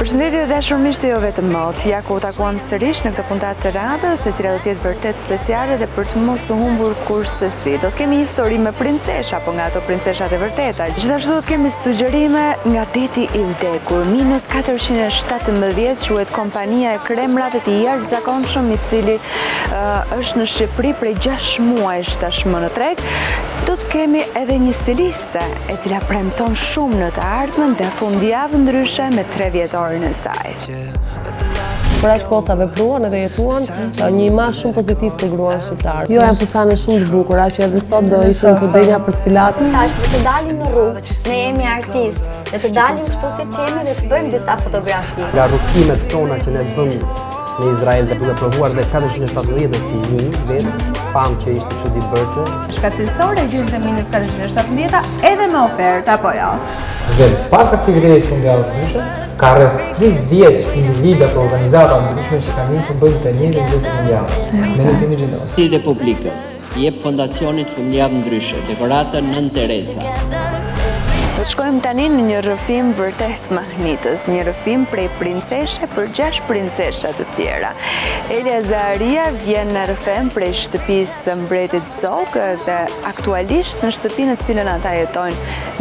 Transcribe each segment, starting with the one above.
Përshëndetje dhe shumisht jo vetëm mot, ja ku takuam sërish në këtë puntat të radhës, e cila do t'jetë vërtet speciale dhe për të mos u humbur kurse si. Do t'kemi histori me princesha, apo nga ato princeshat e vërteta. Gjithashtu do t'kemi sugjerime nga deti i vdekur, minus 417, quhet kompania e kremrave të jashtëzakonshëm, i cili është në Shqipëri prej 6 muajsh tashmë në treg. Do t'kemi edhe një stiliste, e cila premton shumë në të ardhmen dhe fundjavë ndryshe me 3 vjetorin e saj. Për aq kohë sa vepruan edhe jetuan, një imazh shumë pozitiv për gruan shqiptare. Jo, janë fuqane shumë të bukura që edhe sot do ishin të denja për sfilatin. Thashtë të dalim në rrugë, ne jemi artistë, dhe të dalim kështu si që jemi dhe të bëjmë disa fotografi. Nga rrugtimet tona që ne bëmë në Izrael dhe duke provuar dhe 417 si një vetë, pam që ishte çuditëbërse. Shkatësore gjyrë minus 417 edhe me ofertë, apo jo? Dhe pas aktivitetit fundjavës ndryshe, ka rreth 30 individa për organizata ndryshme që kanë nisur bëjnë të njëjtën gjë si fundjavë. Ne nuk kemi xheloz. I Republikës jep fondacionit fundjavë ndryshe dekoratën Nën Teresa. Do shkojmë tani në një rrëfim vërtet mahnitës, një rrëfim prej princeshe për 6 princesha të tjera. Elia Zaharia vjen në rrëfim prej shtëpisë së mbretit Zog dhe aktualisht në shtëpinë të cilën ata jetojnë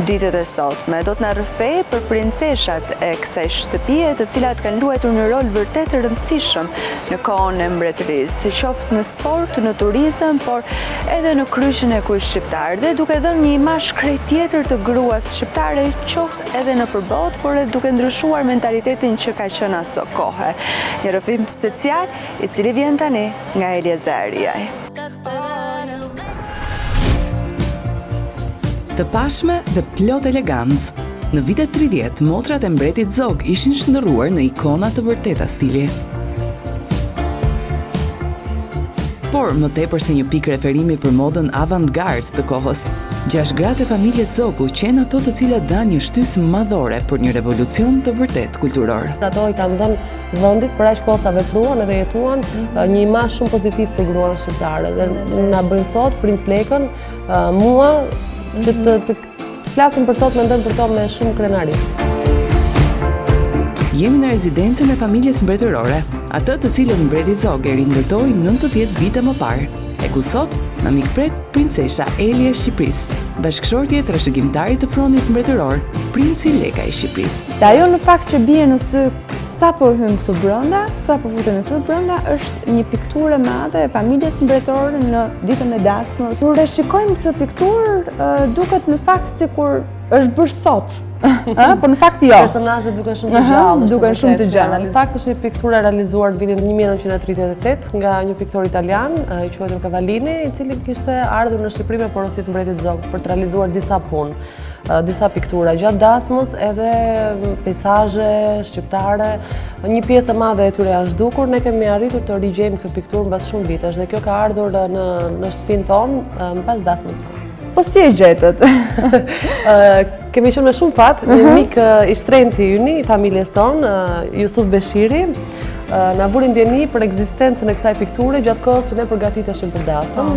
ditët e sotme. Do të na rrëfej për princeshat e kësaj shtëpie, të cilat kanë luajtur një rol vërtet të rëndësishëm në kohën e mbretërisë, qoftë në sport, në turizëm, por edhe në kryqin e kuj shqiptar, dhe duke dhënë një imazh krejt tjetër të gruas shqiptare, qoftë edhe në përbot, por edhe duke ndryshuar mentalitetin që ka qenë aso kohë. Një rrëfim special i cili vjen tani nga Elia Zaharia. Të pashme dhe plot elegancë, në vitet 30, motrat e mbretit Zog ishin shndërruar në ikona të vërteta stili. Por, më tepër se një pikë referimi për modën avantgard të kohës, 6 gratë e familjes Zog u qenë ato të cilat dhanë një shtysë madhore për një revolucion të vërtet kulturor. Ato i kanë dhënë vendit për aq kohë sa vepruan edhe jetuan një imazh shumë pozitiv për gruan shqiptare. Dhe na bën sot Princ Lekën, mua që të flasim për to, të mendojmë për to me shumë krenari. Jemi në rezidencën e familjes mbretërore, atë të cilën mbreti Zog e rindërtoi 90 vite më parë, e ku sot na mikpret princesha Elia e Shqipërisë, bashkëshortje e trashëgimtarit të frontit mbretëror, princi Leka i Shqipërisë. Dhe ajo në fakt që bie në sy sa po hym këtu brenda, sa po futemi këtu brenda, është një pikturë e madhe e familjes mbretërore në ditën e dasmës. Kur e shikojmë këtë pikturë, duket në fakt sikur është bërë sot. Por në fakt jo. Personazhet duken shumë të gjallë. Duken shumë të gjallë. Në fakt është një pikturë realizuar në vitin 1938 nga një piktor italian, i quajtur Cavallini, i cili kishte ardhur në Shqipëri me porosit mbretit Zog për të realizuar disa punë, disa piktura gjatë dasmës, edhe peizazhe shqiptare. Një pjesë e madhe e tyre janë zhdukur, ne kemi arritur të rigjejmë këtë pikturë mbas shumë vitesh dhe kjo ka ardhur në shtëpinë tonë mbas dasmës. Po si e gjetët? Kemi qenë me shumë fat, një mik i shtrenjtë i yni, i familjes tonë, Jusuf Beshiri, na vuri ndjeni për ekzistencën e kësaj pikture gjatë kohës që ne përgatiteshim për dasëm.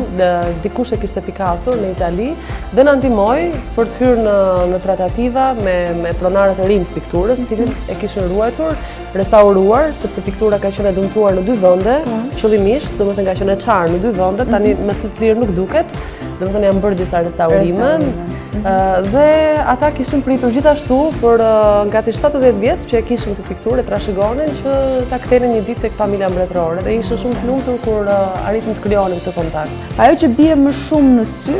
Dikush e kishte pikasur në Itali dhe na ndihmoi për të hyrë në tratativa me pronarët e rinj të pikturës, të cilët e kishin ruajtur, restauruar, sepse piktura ka qenë e dëmtuar në 2 vende, qëllimisht, domethënë ka qenë e çarë në 2 vende, tani me së të lirë nuk duket. Domethënë janë bërë disa restaurime dhe ata kishin pritur gjithashtu për gati 70 vjet që e kishin këtë pikturë, trashëgonin që ta kthenin një ditë tek familja mbretërore dhe ishin shumë të lumtur kur arritën të krijonin këtë kontakt. Ajo që bie më shumë në sy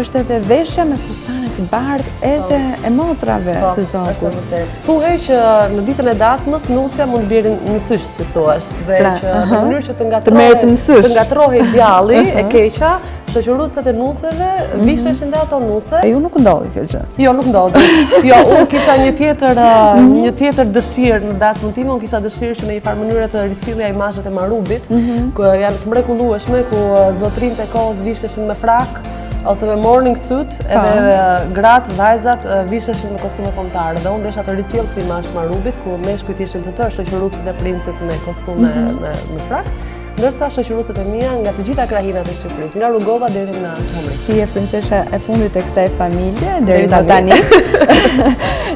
është edhe veshja me fustane të bardhë edhe e motrave të Zogut. Thuhej që në ditën e dasmës nusja mund të bjerë në sysh, si thuash, dhe që në mënyrë që të ngatrohej djalli e keqa, shoqëruesit e nuseve visheshin dhe ato nuse. E ju nuk ndodhi kjo gjë? Jo, nuk ndodhi. Jo, unë kisha një tjetër dëshirë në dasmën time, unë kisha dëshirë që në një farë mënyrë të risillja imazhet e Marubit, ku janë të mrekullueshme, ku zotrinjtë e kohës visheshin me frak, ose me morning suit, edhe gratë, vajzat visheshin me kostume kombëtare. Dhe unë desha të risjell këtë imazh të Marubit, ku meshkujt ishin të tërë shoqëruesit e princit me kostume me frak, ndërsa shoqëruesit e mia nga të gjitha krahinat e Shqipërisë, nga Rrugova deri në Çamri. Ti je princesha e fundit e kësaj familje deri më tani.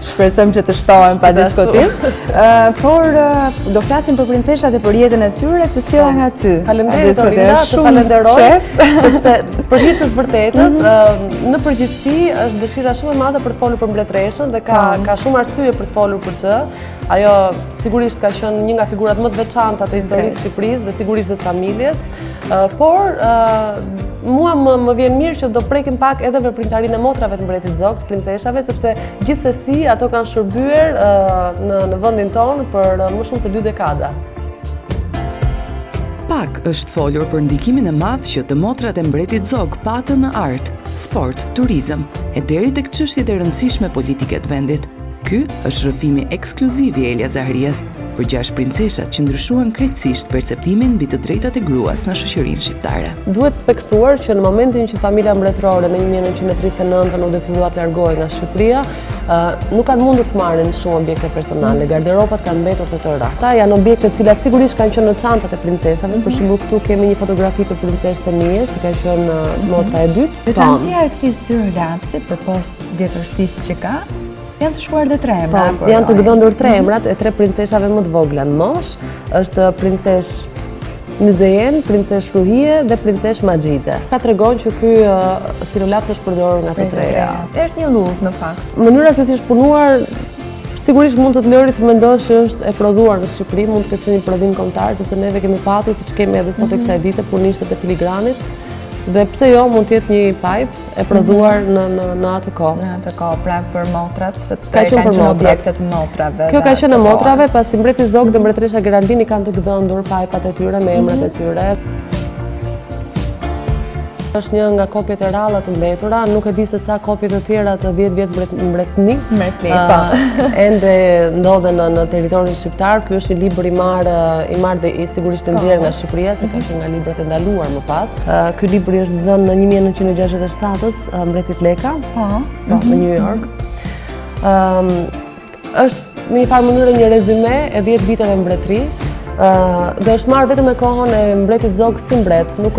Shpresojmë që të shtohen pa diskutim. Por do flasim për princeshat e për jetën e tyre, të sjella nga ty. Faleminderit Orina, të falenderoj, sepse për hir të vërtetës, në përgjithësi është dëshira shumë e madhe për të folur për mbretreshën dhe ka shumë arsye për të folur për të. Ajo sigurisht ka qenë një nga figurat më të veçanta të historisë së Shqipërisë dhe sigurisht dhe të familjes, por mua më vjen mirë që do prekim pak edhe veprimtarinë e motrave të mbretit Zog, princeshave, sepse gjithsesi ato kanë shërbyer në vendin tonë për më shumë se 2 dekada. Pak është folur për ndikimin e madh që të motrat e mbretit Zog patën në art, sport, turizëm e deri tek çështjet e rëndësishme politike të vendit. Ky është rrëfimi ekskluziv i Elia Zahrias për 6 princeshat që ndryshuan krejtësisht perceptimin mbi të drejtat e gruas në shoqërinë shqiptare. Duhet të theksuar që në momentin që familja mbretërore në 1939 u detyrua të largohej nga Shqipëria, nuk kanë mundur të marrin shumë objekte personale, garderobat kanë mbetur të tëra. Ata janë objekte të cilat sigurisht kanë qenë në çantat e princeshave, për shembull këtu kemi një fotografi të princeshës së Nijes, që ka qenë motra e dytë. Veçantia e këtij zyrë lapsi përpos dhjetërsisë që ka, janë të shkuar dhe 3 emra. Janë të gdhëndur 3 emrat e 3 princeshave më të vogla në mosh. Është princesh Myzejen, princesh Ruhie dhe princesh Magjide. Ka tregon që ky stilolaps është përdorur nga të treja. Është një lut në fakt. Mënyra se si është punuar sigurisht mund të lëri të mendosh që është e prodhuar në Shqipëri, mund të ketë qenë një prodhim kombëtar, sepse neve kemi patur, siç kemi edhe sot e kësaj dite, punishtet e filigranit. Dhe pse jo, mund të jetë një pipe e prodhuar në atë kohë. Në atë kohë, pra për motrat, sepse Ka qenë kanë për qenë motrat. objekte të motrave. Kjo ka qenë e motrave, pasi mbreti Zog dhe mbretëresha Geraldini kanë të gdhëndur pipat e tyre me emrat e tyre. Është një nga kopjet e ralla të mbetura, nuk e di se sa kopjet të tjera të 10 vjet mbretëni. Po. Ende ndodhen në territorin shqiptar. Ky është një libër i marrë dhe i sigurisht e nxjerrë nga Shqipëria, se ka qenë nga librat e ndaluar më pas. Ky libër është dhënë në 1967-s mbretit Leka, në New York. Është në një farë mënyrë një rezume e 10 viteve mbretëri. Dhe është marrë vetëm me kohën e mbretit Zog si mbret, nuk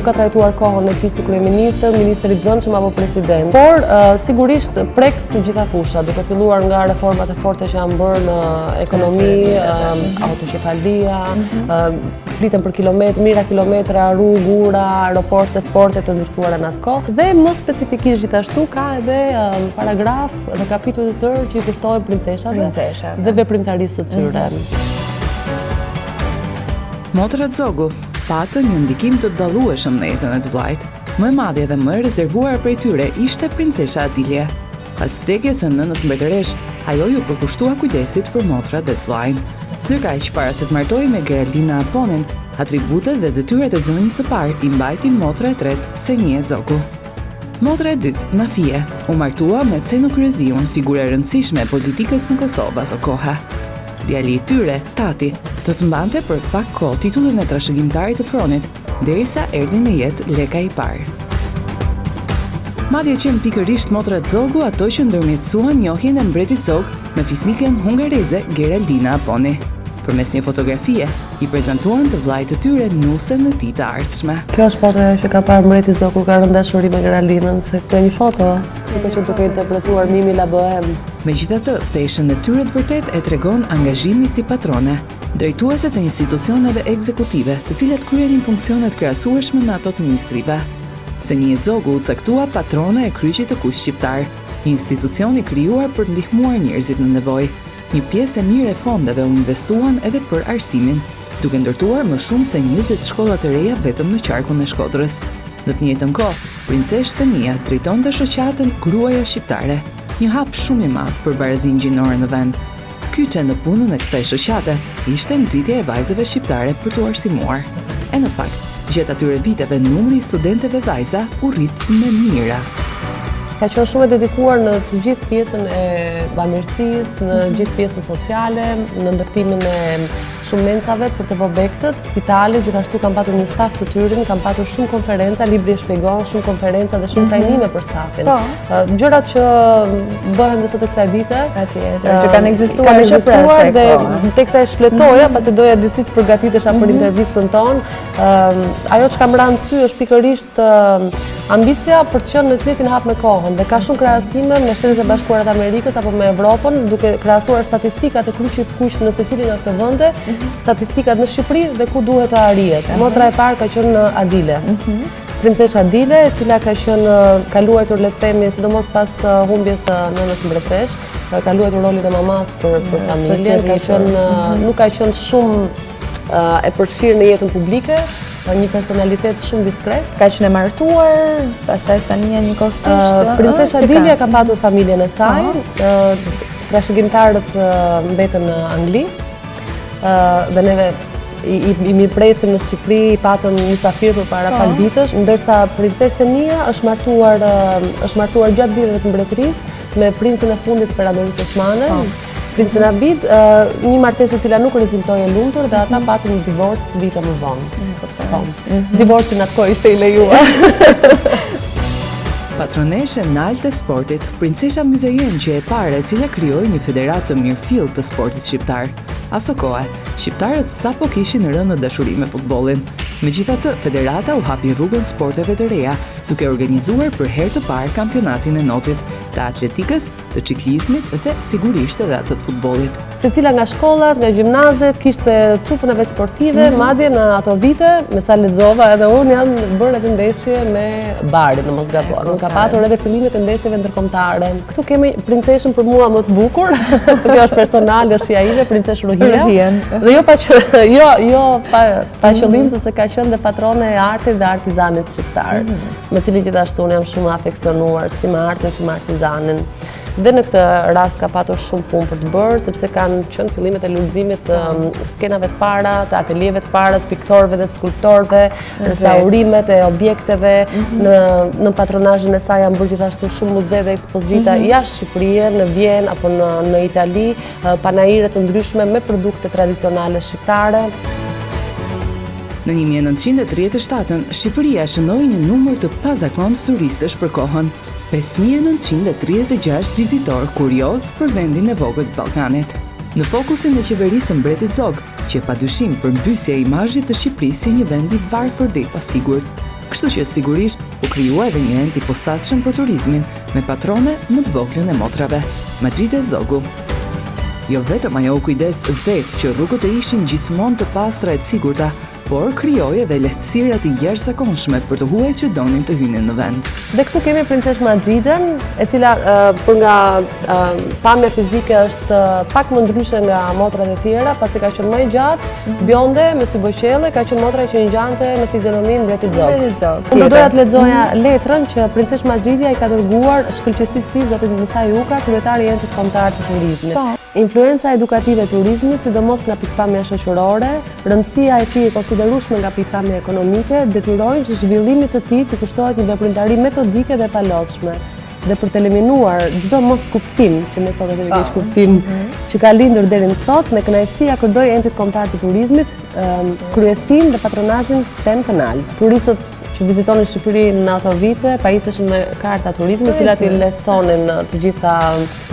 ka trajtuar kohën e tij si kryeministër, ministër i brendshëm apo president. Por sigurisht prek të gjitha fushat, duke filluar nga reformat e forta që janë bërë në ekonomi, autoqefalia, fliten për mira kilometra, rrugë, ura, aeroporte, porte të ndërtuara në atë kohë. Dhe më specifikisht gjithashtu ka edhe paragraf dhe kapitull të tërë që i kushtohen princeshave dhe veprimtarisë së tyre. Motrat Zogu patën një ndikim të dallueshëm në jetën e të vllajt. Më e madhe dhe më e rezervuar prej tyre ishte princesha Adilje. Pas vdekjes së nënës mbretëresh, ajo ju përkushtua kujdesit për motrat dhe të vllajin. Ndërkaq para se të martohej me Geraldina Aponin, atributet dhe detyrat e zënjes së parë i mbajti motra e tretë, Senije Zogu. Motra e dytë, Nafie, u martua me Cenu Kryeziun, figurë e rëndësishme e politikës në Kosovë aso koha. Djali i tyre, Tati, do të mbante për pak kohë titullin e trashëgimtarit të fronit, derisa erdhi në jetë Leka i parë. Madje qenë pikërisht motrat Zogu ato që ndërmjetësuan njohjen e mbretit Zog me fisniken hungareze Geraldina Aponi. Përmes një fotografie, i prezantuan të vllajt të tyre nusen e tij të ardhshme. Kjo është foto që ka parë mbreti Zog kur ka rënë dashuri me Geraldinën, se kjo një foto që duke interpretuar Mimi la Boheme. Megjithatë, peshën e tyre të vërtet e tregon angazhimi si patrone, drejtuese të institucioneve ekzekutive, të cilat kryenin funksionet krahasueshme me ato të ministrive. Senije Zogu u caktua patrone e kryqit të kuq shqiptar, një institucion i krijuar për të ndihmuar njerëzit në nevojë. Një pjesë e mirë e fondeve u investuan edhe për arsimin, duke ndërtuar më shumë se 20 shkolla të reja vetëm në qarkun e Shkodrës. Në të njëjtën kohë, princesh Senija drejtonte shoqatën Gruaja Shqiptare, një hap shumë i madh për barazinë gjinore në vend. Kyçe në punën e kësaj shoqate ishte nxitja e vajzave shqiptare për t'u arsimuar. E në fakt, gjatë atyre viteve numri i studenteve vajza u rrit me mira. Ka qenë shumë e dedikuar në të gjithë pjesën e bamirësisë, në gjithë pjesën sociale, në ndërtimin e shumë mencave për të vobektet, spitali, gjithashtu kam patur një staf të tyrin, kam patur shumë konferenca, libri e shpjegon, shumë konferenca dhe shumë trajnime për stafin. Gjërat që bëhen dhe sot e kësaj dite, që kanë ekzistuar dhe teksa e shpletoja, pasi doja disi të përgatitesha për intervistën tonë. Ajo që kam rënë sy është pikërisht ambicia për të qenë në të njëjtin hap me kohën dhe ka shumë krahasime me Shtetet e Bashkuara të Amerikës apo me Evropën, duke krahasuar statistikat e kryqit kuq në secilin nga këto vende, statistikat në Shqipëri dhe ku duhet të arrihet. Motra e parë ka qenë Adile. Princesha Adile, e cila ka luajtur, le të themi, sidomos pas humbjes së nënës mbretëresh, ka luajtur rolin e mamas për familjen, nuk ka qenë shumë e përfshirë në jetën publike, një personalitet shumë diskret. Ka qenë e martuar, pastaj tani njëkohësisht. Princesha Adile ka patur familjen e saj, trashëgimtarët mbetën në Angli, dhe neve i mirëpresim në Shqipëri, i patëm mysafir për para pak ditësh, ndërsa princesha Nia është martuar gjatë viteve të mbretërisë me princin e fundit të Imperadorisë Osmane. Princin Abid, një martesë e cila nuk rezultoi e lumtur dhe ata patën një divorc vite më vonë. Divorcin atë kohë ishte i lejuar. Patroneshe naltë e sportit, princesha Myzejen që e pare e cila krijoi një federat të mirëfill të sportit shqiptar. Aso kohë, shqiptarët sapo kishin rënë në dashuri me futbollin. Megjithatë, federata u hapi rrugën sporteve të reja, duke organizuar për herë të parë kampionatin e notit, të atletikës, të ciklizmit dhe sigurisht edhe atë të futbollit. Secila nga shkollat, nga gjimnazet, kishte trupën e vet sportive, madje në ato vite, me sa lexova edhe unë jam bërë edhe ndeshje me Barin, në mos gaboj. Nuk ka patur edhe fillimet e ndeshjeve ndërkombëtare. Këtu kemi princeshën për mua më të bukur, kjo është personale, është ime, princeshë Ruhia. Dhe jo pa qëllim, sepse ka qenë dhe patrone e artit dhe artizanit shqiptar, me cilin gjithashtu unë jam shumë afeksionuar si me artin, si me artizanin. Dhe në këtë rast ka patur shumë punë për të bërë, sepse kanë qenë fillimet e lulëzimit të skenave të para, të atelieve të para, të piktorëve dhe të skulptorëve, restaurimet e objekteve. Në patronazhin e saj janë bërë gjithashtu shumë muze dhe ekspozita jashtë Shqipërisë, në Vjenë apo në Itali, panaire të ndryshme me produkte tradicionale shqiptare. Në 1937, Shqipëria shënoi një numër të pazakontë turistësh për kohën, 5.936 vizitor kurioz për vendin e vogël të Ballkanit. Në fokusin e qeverisë së mbretit Zog, që padyshim përmbysja e imazhit të Shqipërisë si një vend i varfër dhe i pasigurt. Kështu që sigurisht u krijua edhe një ent i posaçëm për turizmin, me patrone më të voglën e motrave, Maxhide Zogu. Jo vetëm ajo u kujdes vetë që rrugët e ishin gjithmonë të pastra e të sigurta, por krijoi edhe lehtësira të jashtëzakonshme për të huajt që donin të hynin në vend. Dhe këtu kemi princeshë Maxhiden, e cila për nga pamja fizike është pak më ndryshe nga motrat e tjera, pasi ka qenë më e gjatë, bjonde, me sy boqelle, ka qenë motra që ngjante në fizionomin mbretit Zog. Unë doja të lexoja letrën që princeshë Maxhidia i ka dërguar shkëlqësisë së tij zotit Misaj Uka, kryetari i Entit Kombëtar të Turizmit. Influenca edukative e turizmit, sidomos nga pikpamja shoqërore, rëndësia e tij e konsiderueshme nga pikpamja ekonomike, detyrojnë që zhvillimit të tij të kushtohet një veprimtari metodike dhe palotshme. Dhe për të eliminuar çdo mos kuptim, që ne sot e kemi keq kuptim, që ka lindur deri më sot, me kënaqësi ja kurdoi Entit Kombëtar të Turizmit kryesinë dhe patronazhin tem të lartë. Turistët që vizitonin Shqipërinë në ato vite pajiseshin me karta turizmi, të cilat i lehtësonin të gjitha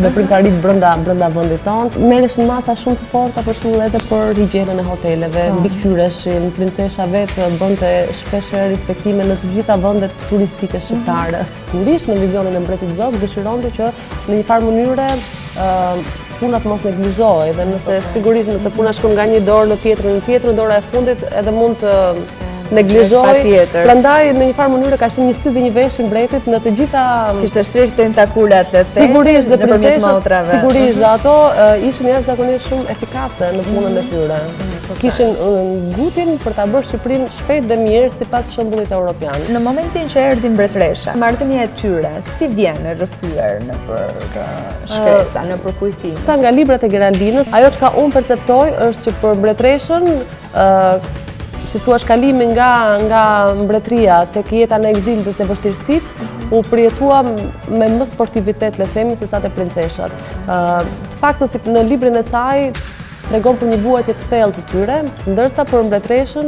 veprimtaritë brenda vendit tonë. Merreshin masa shumë të forta për shembull edhe për higjienën e hoteleve, mbikëqyreshin, princesha vetë bënte shpeshherë inspektime në të gjitha vendet turistike shqiptare. Sigurisht në vizionin e mbretit Zog dëshironte që në një farë mënyre punat mos neglizhohej, dhe nëse puna shkon nga një dorë në tjetrën, dora e fundit edhe mund të neglizhohej. Prandaj në një farë mënyrë ka qenë një sy dhe një veshje mbretit në të gjitha. Kishte shtrirë tentakulat le të them. Sigurisht dhe princeshat, sigurisht dhe ato ishin jashtëzakonisht shumë efikase në punën e tyre. Kishin gutin për ta bërë Shqipërinë shpejt dhe mirë sipas shembullit evropian. Në momentin që erdhi mbretëresha, marrëdhënia e tyre si vjen e rrëfyer nëpër shkresa, nëpër kujtim. Ta nga librat e Geraldinës, ajo çka unë perceptoj është që për mbretëreshën si thua kalimi nga mbretëria tek jeta në ekzil dhe te vështirësitë, u përjetua me më sportivitet le themi se sa te princeshat. Të paktën si në librin e saj tregon për një vuajtje të thellë të tyre, ndërsa për mbretreshën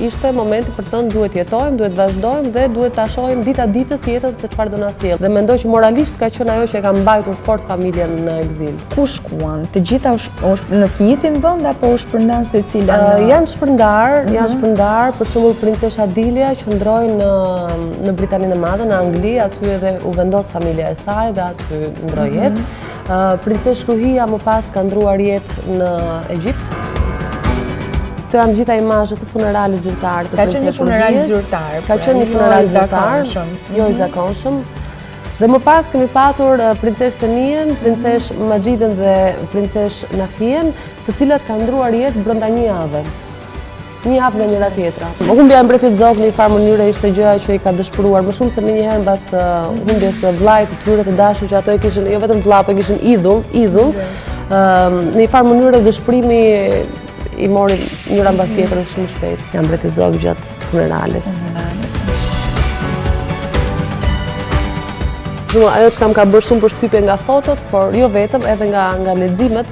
ishte momenti për të thënë duhet jetojmë, duhet vazhdojmë dhe duhet ta shohim dita ditës jetën se çfarë do na sjellë. Dhe mendoj që moralisht ka qenë ajo që e ka mbajtur fort familjen në ekzil. Ku shkuan? Të gjitha në të njëjtin vend apo u shpërndan secila? Janë shpërndar, për shembull princesha Dilia qëndroi në Britaninë e Madhe, në Angli, aty edhe u vendos familja e saj dhe aty ndroi jetë. Princesh Ruhia më pas ka ndruar jetë në Egjipt. Këto janë gjitha imazhe të funeralit zyrtar të Ka qenë një funeral zyrtar. Ka qenë një funeral zyrtar, jo i zakonshëm. Dhe më pas kemi patur princesh Senien, princesh Majidën dhe princesh Nafien, të cilat kanë ndruar jetë brenda një jave. Një javë nga njëra tjetra. Humbja e mbretit Zog në një farë mënyre ishte gjëja që i ka dëshpëruar më shumë se më njëherë mbas humbjes së vllajt të tyre të dashur që ato e kishin jo vetëm vëlla, po kishin idhull. Në një farë mënyre dëshpërimi i mori njëra mbas tjetrën shumë shpejt. Nga mbreti Zog gjatë funeralit. Ajo që kam ka bërë shumë përshtypje nga fotot, por jo vetëm, edhe nga leximet,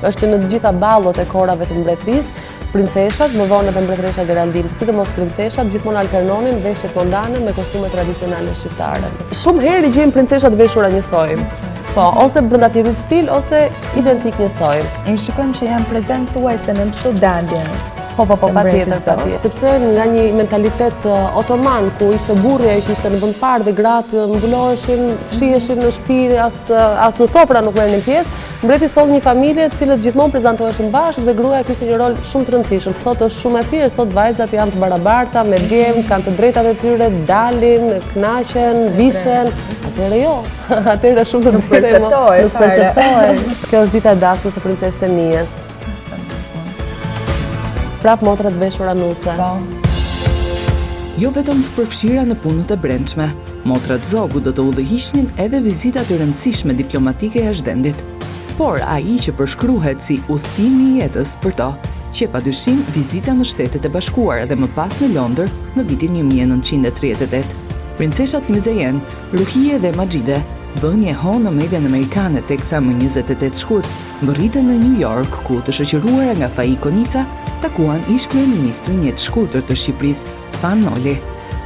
është që në të gjitha ballot e korave të mbretërisë, princeshat, më vonë edhe mbretëresha Geraldine, sidomos princeshat, gjithmonë alternonin veshjet mondane me kostume tradicionale shqiptare. Shumë herë i gjejmë princeshat veshura njësoj. Po, ose brenda të njëjtit stil, ose identik njësoj. I shikojmë që janë prezent thuajse në çdo dalje. Po, patjetër. Sepse nga një mentalitet otoman, ku ishte burrja që ishte në vend parë dhe gratë mbuloheshin, fshiheshin në shtëpi, as në sofra nuk merrnin pjesë, mbreti solli një familje të cilët gjithmonë prezantoheshin bashkë dhe gruaja kishte një rol shumë të rëndësishëm. Sot është shumë e thjeshtë, sot vajzat janë të barabarta, me djem, kanë të drejtat e tyre, dalin, kënaqen, vishen. Atëherë jo. Atëherë shumë të nuk perceptohen. Kjo është dita e dasmës së princesës Senies. Prap motrat veshura nuse. Jo vetëm të përfshira në punët e brendshme, motrat Zogu do të udhëhiqnin edhe vizitat e rëndësishme diplomatike jashtë vendit. Por ai që përshkruhet si udhëtimi i jetës për to, që padyshim vizita në Shtetet e Bashkuara dhe më pas në Londër në vitin 1938. Princeshat Muzejen, Ruhie dhe Majide bën një honë në median amerikane teksa më 28 shkurt mbërritën në New York, ku të shoqëruara nga faji Konica takuan ish kryeministrin një të shkurtër të Shqipërisë, Fan Noli.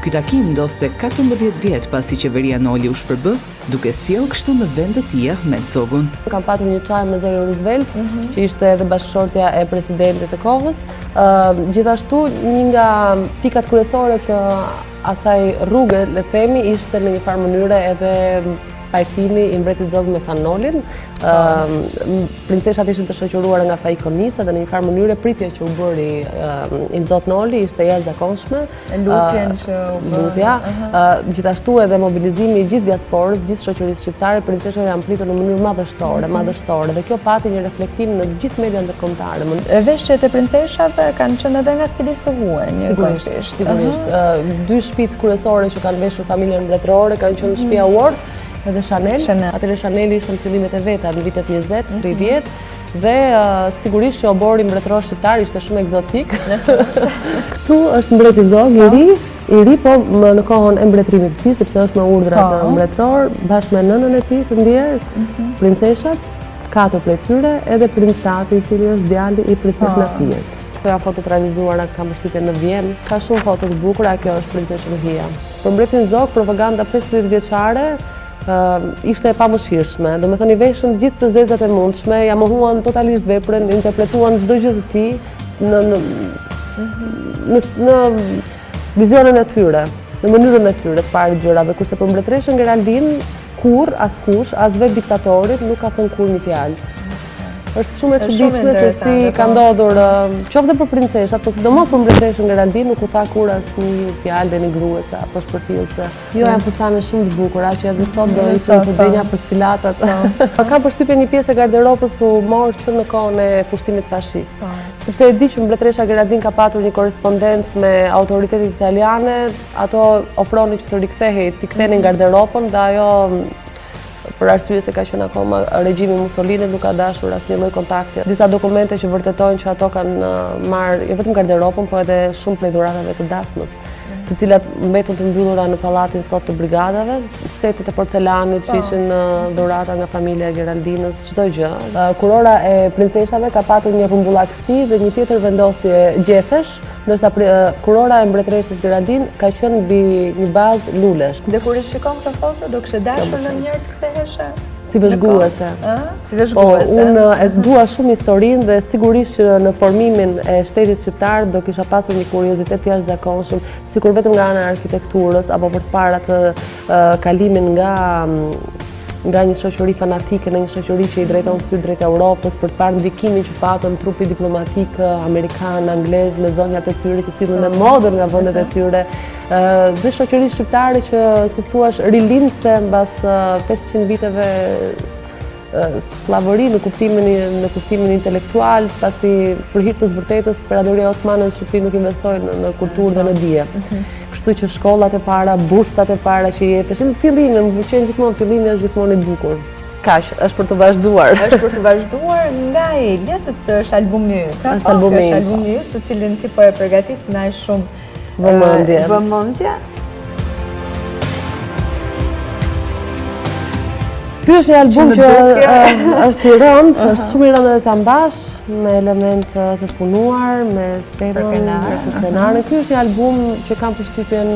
Ky takim ndodhte 14 vjet pasi qeveria Noli u shpërbë, duke sjellë kështu në vend të tij me Zogun. Kam patur një çaj me zorin Roosevelt, që ishte edhe bashkëshortja e presidentit të kohës. Gjithashtu, një nga pikat kryesore të asaj rruge, le të themi, ishte në një farë mënyre edhe pajtimi i mbretit Zog me Fan Nolin. Princeshat ishin të shoqëruara nga faji Konica dhe në një farë mënyre pritja që u bëri Ilzot Noli ishte jashtëzakonshme. Lutja. Gjithashtu edhe mobilizimi i gjithë diasporës, gjithë shoqërisë shqiptare, princeshat janë pritur në mënyrë madhështore dhe kjo pati një reflektim në gjithë media ndërkombëtare. Veshjet e princeshave kanë qenë edhe nga stilistë huaj, sigurisht. Dy shtëpitë kryesore që kanë veshur familjen mbretërore kanë qenë shtëpia Worth edhe Chanel. Atëherë Chaneli ishte në fillimet e veta në vitet 20-30 dhe sigurisht që obori mbretëror shqiptar ishte shumë egzotik. Këtu është mbreti Zog i ri po në kohën e mbretërimit të tij, sepse është me urdhra të mbretëror, bashkë me nënën e tij të ndjerë, princeshat, 4 prej tyre, edhe princ Tati, i cili është djali i princesës Nafies. Këto janë fotot realizuara kam përshtypjen në Vjenë. Ka shumë foto të bukura, kjo është princesha Ruhia. Për mbretin Zog, propaganda 15 vjeçare ishte e pamëshirshme, do me thënë i veshën gjithë të zezat e mundshme, ja mohuan totalisht veprën, interpretuan çdo gjë të tij në vizionin e tyre, në mënyrën e tyre të parë gjërave, kurse për mbretreshën Geraldine askush, as vetë diktatorit nuk ka thënë kurrë një fjalë. Është shumë e çuditshme se si ka ndodhur, qoftë për princeshat, po sidomos për mbretëreshën Geraldine nuk u tha kur asnjë fjalë denigruese apo shpërfillse. Jo, janë fustane shumë të bukura që edhe sot do ishin të denja për sfilatat. Kam përshtypjen një pjesë e garderobës u mor që në kohën e pushtimit fashist. Sepse e di që mbretëresha Geraldine ka patur një korrespondencë me autoritetet italiane, ato ofronin që të rikthehej, t'i kthenin garderobën dhe ajo për arsye se ka qenë akoma regjimi Mussolinit nuk ka dashur asnjë lloj kontakti. Disa dokumente që vërtetojnë që ato kanë marrë jo vetëm garderobën, po edhe shumë prej dhuratave të dasmës. të cilat mbetën të mbyllura në pallatin sot të brigadave, setet e porcelanit që ishin dhurata nga familja e Geraldinës, çdo gjë. Kurora e princeshave ka patur një rrumbullakësi dhe një tjetër vendosje gjethesh, ndërsa kurora e mbretëreshës Geraldin ka qenë mbi një bazë lulesh. Dhe kur e shikon këtë foto, do kështë dashur në njërë të ktheheshe? Si vëzhguese. Si vëzhguese. Unë e dua shumë historinë dhe sigurisht që në formimin e shtetit shqiptar do kisha pasur një kuriozitet jashtëzakonshëm, sikur vetëm nga ana e arkitekturës apo për të parë atë kalimin nga një shoqëri fanatike në një shoqëri që i drejton syt drejt Europës, për të parë ndikimin që patën trupi diplomatik amerikan, anglez, me zonjat e tyre që sillen me modën nga vendet e tyre. Dhe shoqëri shqiptare që, si thuash, rilindte mbas 500 viteve skllavëri në kuptimin intelektual, pasi për hir të së vërtetës Imperadoria Osmane në Shqipëri nuk investoi në kulturë dhe në dije. Kështu që shkollat e para, bursat e para që jepeshin, fillimi, më pëlqen gjithmonë, fillimi është gjithmonë i bukur. Kaq, është për të vazhduar. Është për të vazhduar nga Elja, sepse është albumi yt. Është albumi Është albumi yt, të cilin ti po e përgatit me aq shumë vëmendje. Ky është një album që është i rëndë, është shumë i rëndë dhe ta mbash, me element të punuar, me stemën, me krenare. Ky është një album që kam përshtypjen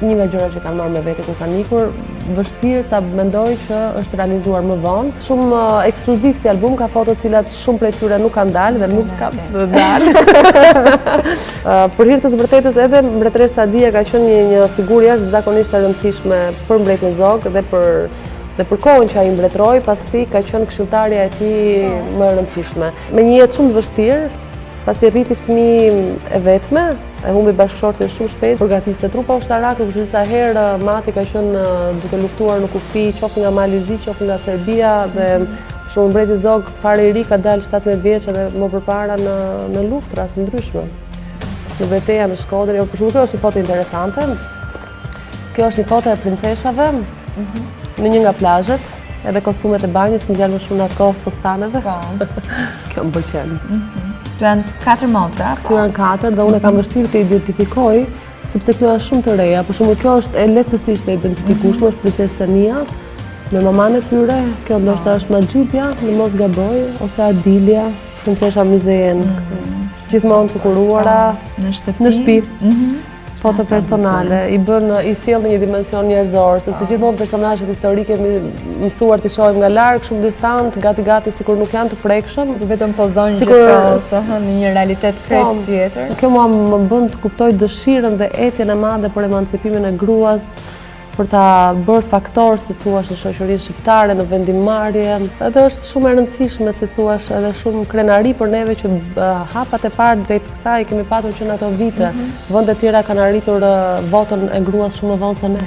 një nga gjërat që kanë marrë me vete kur kanë ikur, vështirë ta mendoj që është realizuar më vonë. Shumë ekskluziv si album, ka foto të cilat shumë prej tyre nuk kanë dalë dhe nuk ka dalë. Për hir të së vërtetës edhe mbretëresa Sadia ka qenë një figurë jashtëzakonisht e rëndësishme për mbretin Zog dhe për kohën që ai mbretroi, pasi ka qenë këshilltarja e tij më e rëndësishme. Me një jetë shumë të vështirë, pasi rriti fëmijë e vetme, e humbi bashkëshortin shumë shpejt, përgatiste trupa ushtarake, kështu sa herë mati ka qenë duke luftuar në kufi, qoftë nga Malizi, qoftë nga Serbia, dhe shumë mbreti Zog fare i ri ka dalë 17 vjeç edhe më përpara në luftra të ndryshme. Në betejë në Shkodër, për shembull, kjo është një foto interesante. Kjo është një foto e princeshave në një nga plazhet, edhe kostumet e banjës ngjalën shumë në atë kohë fustaneve. Kjo më pëlqen. Këtu janë 4 motra. Këtu janë 4 dhe unë kam vështirë të identifikoj, sepse këto janë shumë të reja. Për shembull, kjo është e lehtësisht e identifikueshme, është princesë Senia me maman e tyre. Kjo ndoshta është Maxhidja, në mos gaboj, ose Adilia, princesha Mizejen. Gjithmonë të kuruara në shtëpi. Foto personale, i sjell një dimension njerëzor, sepse gjithmonë personazhet historike mësuar t'i shohim nga larg, shumë distant, gati sikur nuk janë të prekshëm, vetëm pozojnë gjithkohës në një realitet krejt tjetër. Kjo mua më bën të kuptoj dëshirën dhe etjen e madhe për emancipimin e gruas, për ta bërë faktor, si thuash, në shoqërinë shqiptare, në vendimmarrje. Edhe është shumë e rëndësishme, si thuash, edhe shumë krenari për neve që hapat e parë drejt kësaj kemi patur që në ato vite. Vende tjera kanë arritur votën e gruas shumë më vonë se ne.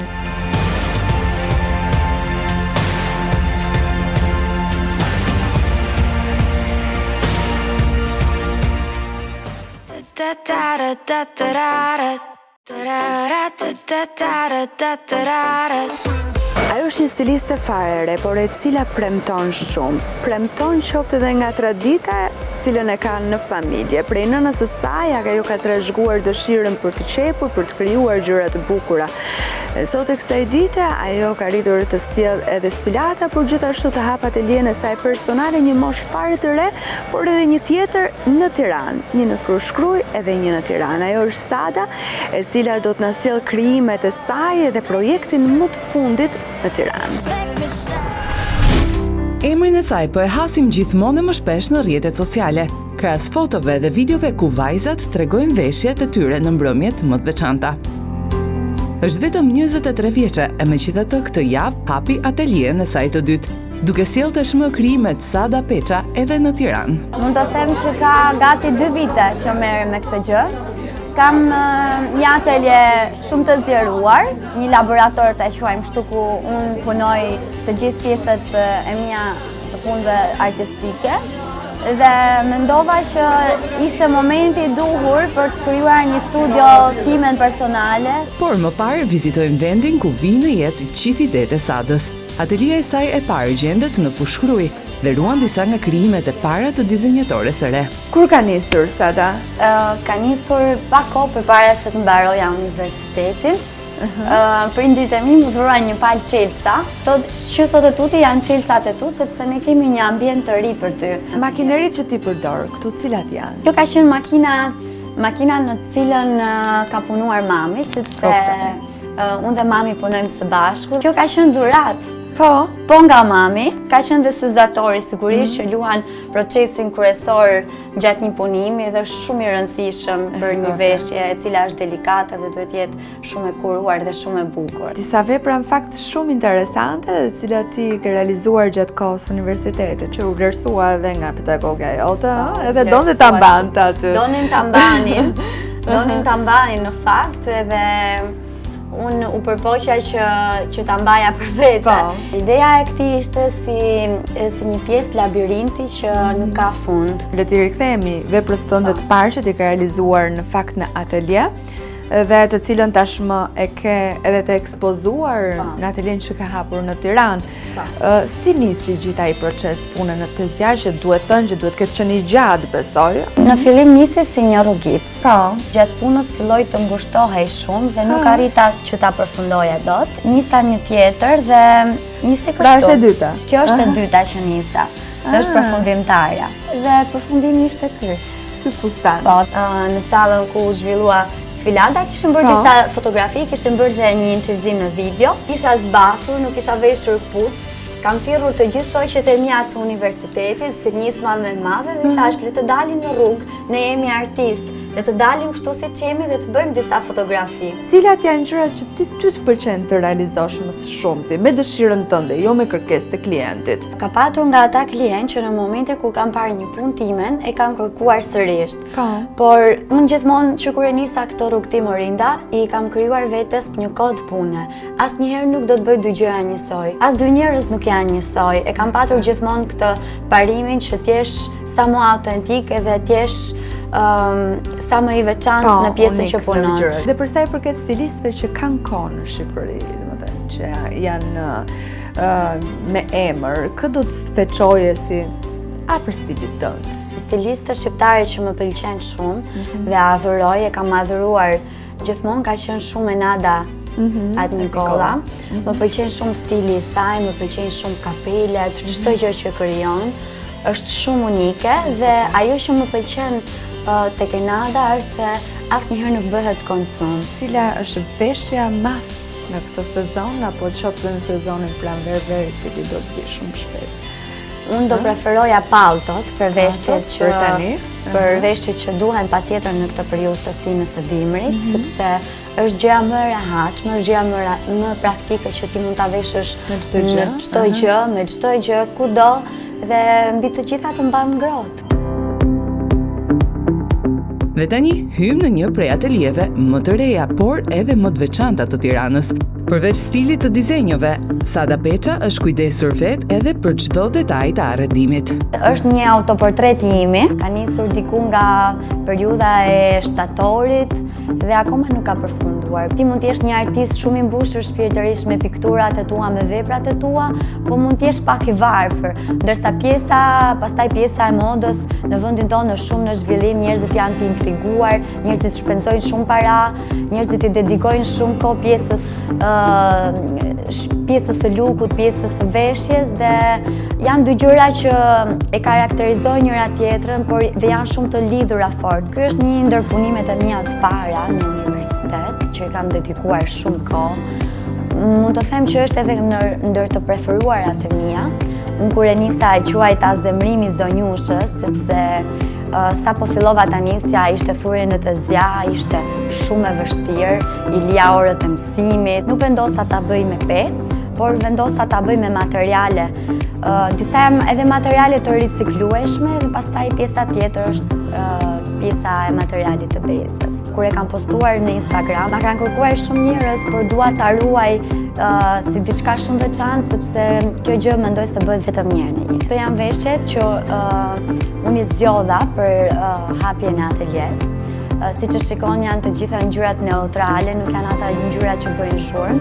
Ajo është një stiliste farere, por e cila premton shumë. Premton qoftë edhe nga tradita cilën e ka në familje. Prej nënës së saj, ajo ka trashëguar dëshirën për të qepur, për të krijuar gjëra të bukura. Sot e kësaj dite, ajo ka arritur të sjellë edhe sfilata, por gjithashtu të hap atelien e saj personale, një moshë fare të re, por edhe një tjetër në Tiranë, një në Frushkruj edhe një në Tiranë. Ajo është Sada, e cila do të na sjellë krijimet e saj dhe projektin më të fundit në Tiranë. Emrin e saj po e hasim gjithmonë më shpesh në rrjetet sociale, krahas fotove dhe videove ku vajzat tregojnë veshjet e tyre në mbrëmjet më të veçanta. Është vetëm 23 vjeçe e megjithatë këtë javë hapi atelien e saj të dytë, duke sjellë tashmë krijimet Sada Peça edhe në Tiranë. Mund të them që ka gati 2 vite që merrem me këtë gjë. Kam një atelje shumë të zgjeruar, një laborator të quajmë kështu ku unë punoj të gjithë pjesët e mia të punëve artistike dhe mendova që ishte momenti i duhur për të krijuar një studio timen personale. Por më parë vizitojmë vendin ku vijnë në jetë gjithë idetë e Sadës. Atelia e saj e parë gjendet në Fushkruj, dhe ruan disa nga krijimet e para të dizenjatores së re. Kur ka nisur Sada? Ka nisur pak kohë përpara se të mbaroja universitetin. Prindrit e mi më dhuruan një palë çelësa. Që sot e tuti janë çelësat e tu, sepse ne kemi një ambient të ri për ty. Makinerit që ti përdor, këtu cilat janë? Kjo ka qenë makina në cilën ka punuar mami, sepse unë dhe mami punojmë së bashku. Kjo ka qenë dhuratë. Po nga mami, ka qenë dhe syzatori sigurisht që luan procesin kryesor gjatë një punimi dhe shumë i rëndësishëm për një veshje e cila është delikate dhe duhet jetë shumë e kuruar dhe shumë e bukur. Disa vepra në fakt shumë interesante dhe cilat ti ke realizuar gjatë kohës universitetit, që u vlerësua edhe nga pedagogja jote, edhe donte ta mbante aty. Donin ta mbanin në fakt edhe unë u përpoqja që ta mbaja për vete. Ideja e këtij ishte si një pjesë labirinti që nuk ka fund. Le t'i rikthehemi veprës tënde të parë që ti ke realizuar në fakt në atelje, dhe të cilën tashmë e ke edhe të ekspozuar në ateljen që ka hapur në Tiranë. Si nisi gjithë ai proces pune në të zjarë që duhet thënë që duhet ketë qenë i gjatë, besoj? Në fillim nisi si një rrugicë. Gjatë punës filloi të ngushtohej shumë dhe nuk arrita që ta përfundoja dot. Nisa një tjetër dhe nisi kështu. Pra është e dyta? Kjo është e dyta që nisa. Dhe është përfundimtarja. Dhe përfundimi ishte ky. Ky fustan. Në sallën ku u zhvillua sfilada, kishim bërë disa fotografi, kishim bërë dhe një incizim në video. Isha zbathur, nuk isha veshur kpucë. Kam thirrur të gjithë shoqet e mia të universitetit, si nisma më e madhe dhe thash le të dalim në rrugë, ne jemi artistë, le të dalim kështu si qemi dhe të bëjmë disa fotografi. Cilat janë gjërat që ty të pëlqen të realizosh më së shumti, me dëshirën tënde, jo me kërkesë të klientit? Ka patur nga ata klientë që në momente kur kam parë një punë timen e kam kërkuar sërish. Por unë gjithmonë që kur e nisa këtë rrugtim orinda, i kam krijuar vetes një kod pune. Asnjëherë nuk do të bëj dy gjëra njësoj. As dy njerëz nuk janë njësoj. E kam patur gjithmonë këtë parimin që t'jesh sa më autentike dhe t'jesh sa më i veçantë në pjesën që punon. Dhe përsa i përket stilistëve që kanë kohë në Shqipëri, domethënë që janë me emër, kë do të veçoje si afër stilit tënd? Stilistë shqiptare që më pëlqen shumë dhe adhuroj, e kam adhuruar gjithmonë ka qenë shumë Enada atë Nikola. Më pëlqen shumë stili i saj, më pëlqen shumë kapelet, çdo gjë që krijon është shumë unike dhe ajo që më pëlqen tek Enada është se asnjëherë nuk bëhet konsum. Cila është veshja must në këtë sezon apo qoftë në sezonin pranverë i cili do të vi shumë shpejt? Unë do preferoja palltot për veshjet që duhen patjetër në këtë periudhë të stinës së dimrit, sepse është gjëja më e rehatshme, është gjëja më praktike që ti mund ta veshësh me çdo gjë, me çdo gjë, kudo dhe mbi të gjitha të mban ngrohtë. Dhe tani hymë në një prej atelieve më të reja, por edhe më të veçanta të Tiranës. Përveç stilit të dizenjove, Sada Peça është kujdesur vet edhe për çdo detaj të arredimit. Është një autoportret i imi, ka nisur diku nga periudha e shtatorit dhe akoma nuk ka përfunduar. Ti mund t'jesh një artist shumë i mbushur shpirtërisht me pikturat e tua, me veprat e tua, po mund t'jesh pak i varfër, ndërsa pastaj pjesa e modës në vendin tonë është shumë në zhvillim, njerëzit janë të intriguar, njerëzit shpenzojnë shumë para, njerëzit i dedikojnë shumë kohë pjesës së lukut, pjesës së veshjes dhe janë dy gjëra që e karakterizojnë njëra tjetrën, por dhe janë shumë të lidhura fort. Ky është një ndër punimet e mia të para në universitet, që i kam dedikuar shumë kohë. Mund të them që është edhe ndër të preferuarat e mia. Unë kur e nisa e quajta zemrimi zonjushës, sepse sa po fillova ta nisja ishte thurje në të zja, ishte shumë e vështirë, i lija orët e mësimit. Nuk vendosa ta bëj me pe, por vendosa ta bëj me materiale. Disa edhe materiale të riciklueshme dhe pastaj pjesa tjetër është pjesa e materialit të bezës. Kur e kam postuar në Instagram, ma kanë kërkuar shumë njerëz, por dua ta ruaj si diçka shumë veçantë, sepse kjo gjë mendoj se bëhet vetëm një herë në jetë. Këto janë veshjet që unë i zgjodha për hapjen e ateljes. Si që shikon janë të gjitha ngjyrat neutrale, nuk janë ata ngjyra që bëjnë zhurmë.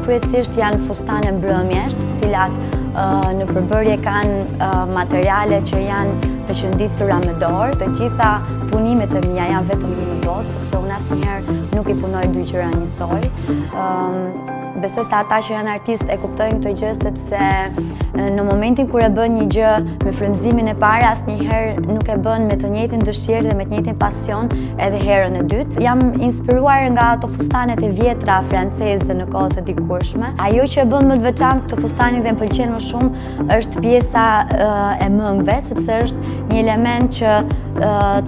Kryesisht janë fustane mbrëmjesh, të cilat në përbërje kanë materiale që janë të qëndisura me dorë. Të gjitha punimet e mia janë vetëm një në botë, sepse unë asnjëherë nuk i punoj dy gjëra njësoj. Besoj se ata që janë artistë e kuptojnë këtë gjë, sepse në momentin kur e bën një gjë me frymëzimin e parë, asnjëherë nuk e bën me të njëjtin dëshirë dhe me të njëjtin pasion edhe herën e dytë. Jam inspiruar nga ato fustanet e vjetra franceze në kohë të dikurshme. Ajo që e bën më të veçantë këtë fustanin dhe më pëlqen më shumë është pjesa e mëngve, sepse është një element që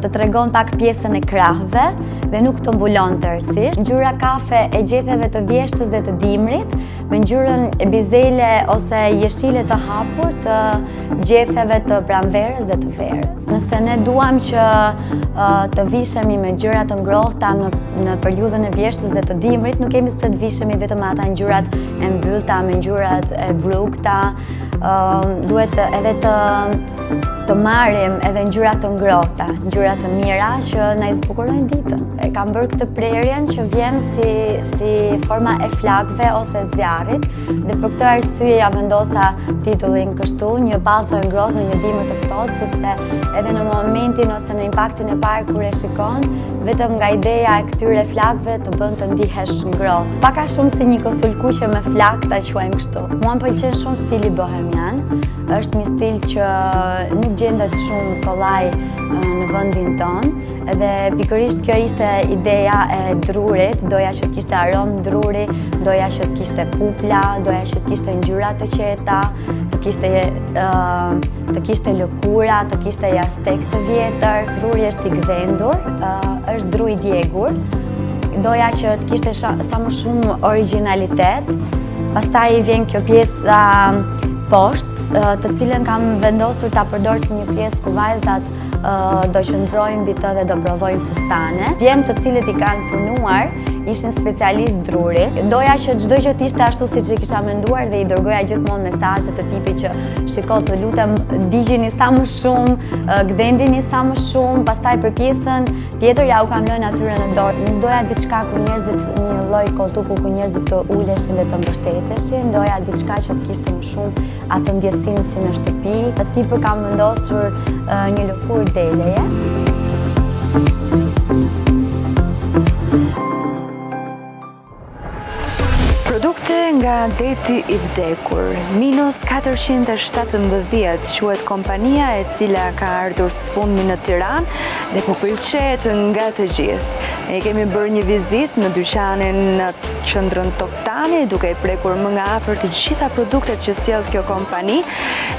të tregon pak pjesën e krahëve dhe nuk të mbulon tërësisht. Ngjyra kafe e gjetheve të vjeshtës dhe të dimrit, me ngjyrën e bizele ose jeshile të hapur të gjetheve të pranverës dhe të verës. Nëse ne duam që të vishemi me ngjyra të ngrohta në periudhën e vjeshtës dhe të dimrit, nuk kemi se të vishemi vetëm ata ngjyrat e mbyllta me ngjyrat e vrukta, duhet edhe të marrim edhe ngjyra të ngrohta, ngjyra të mira që na i zbukurojnë ditën. E kam bërë këtë prerjen që vjen si forma e flakëve ose zjarrit, dhe për këtë arsye ja vendosa titullin kështu, një pallto e ngrohtë në një dimër të ftohtë, sepse edhe në momentin ose në impaktin e parë kur e shikon, vetëm nga ideja e këtyre flakëve të bën të ndihesh ngrohtë. Pak a shumë si një kosulkuqe me flak, ta quajmë kështu. Mua më pëlqen shumë stili bohemian. Është një stil që nuk gjendet shumë kollaj në vendin tonë. Edhe pikërisht kjo ishte ideja e drurit, doja që të kishte aromë druri, doja që të kishte pupla, doja që të kishte ngjyra të qeta, të kishte lëkura, të kishte jastek të vjetër. Druri është i gdhendur, është dru i djegur. Doja që të kishte sa më shumë originalitet. Pastaj vjen kjo pjesa poshtë, të cilën kam vendosur ta përdor si një pjesë ku vajzat do qëndrojnë mbi të dhe do provojnë fustane. Djemt të cilët i kanë punuar ishin specialist druri. Doja që çdo gjë të ishte ashtu siç e kisha menduar dhe i dërgoja gjithmonë mesazhe të tipit që shiko, të lutem, digjini sa më shumë, gdhendini sa më shumë, pastaj për pjesën tjetër ja u kam lënë natyrën në dorë. Nuk doja diçka ku njerëzit, një lloj koltuku ku njerëzit të uleshin dhe të mbështeteshin, doja diçka që të kishte më shumë atë ndjesinë si në shtëpi. Sipër kam vendosur një lëkurë deleje. Produkte nga deti i vdekur. Minus 417 quhet kompania e cila ka ardhur sfundmi në Tiranë dhe po pëlqehet nga të gjithë. Ne kemi bërë një vizitë në dyqanin në qendrën Toptani, duke i prekur më nga afër të gjitha produktet që sjell kjo kompani,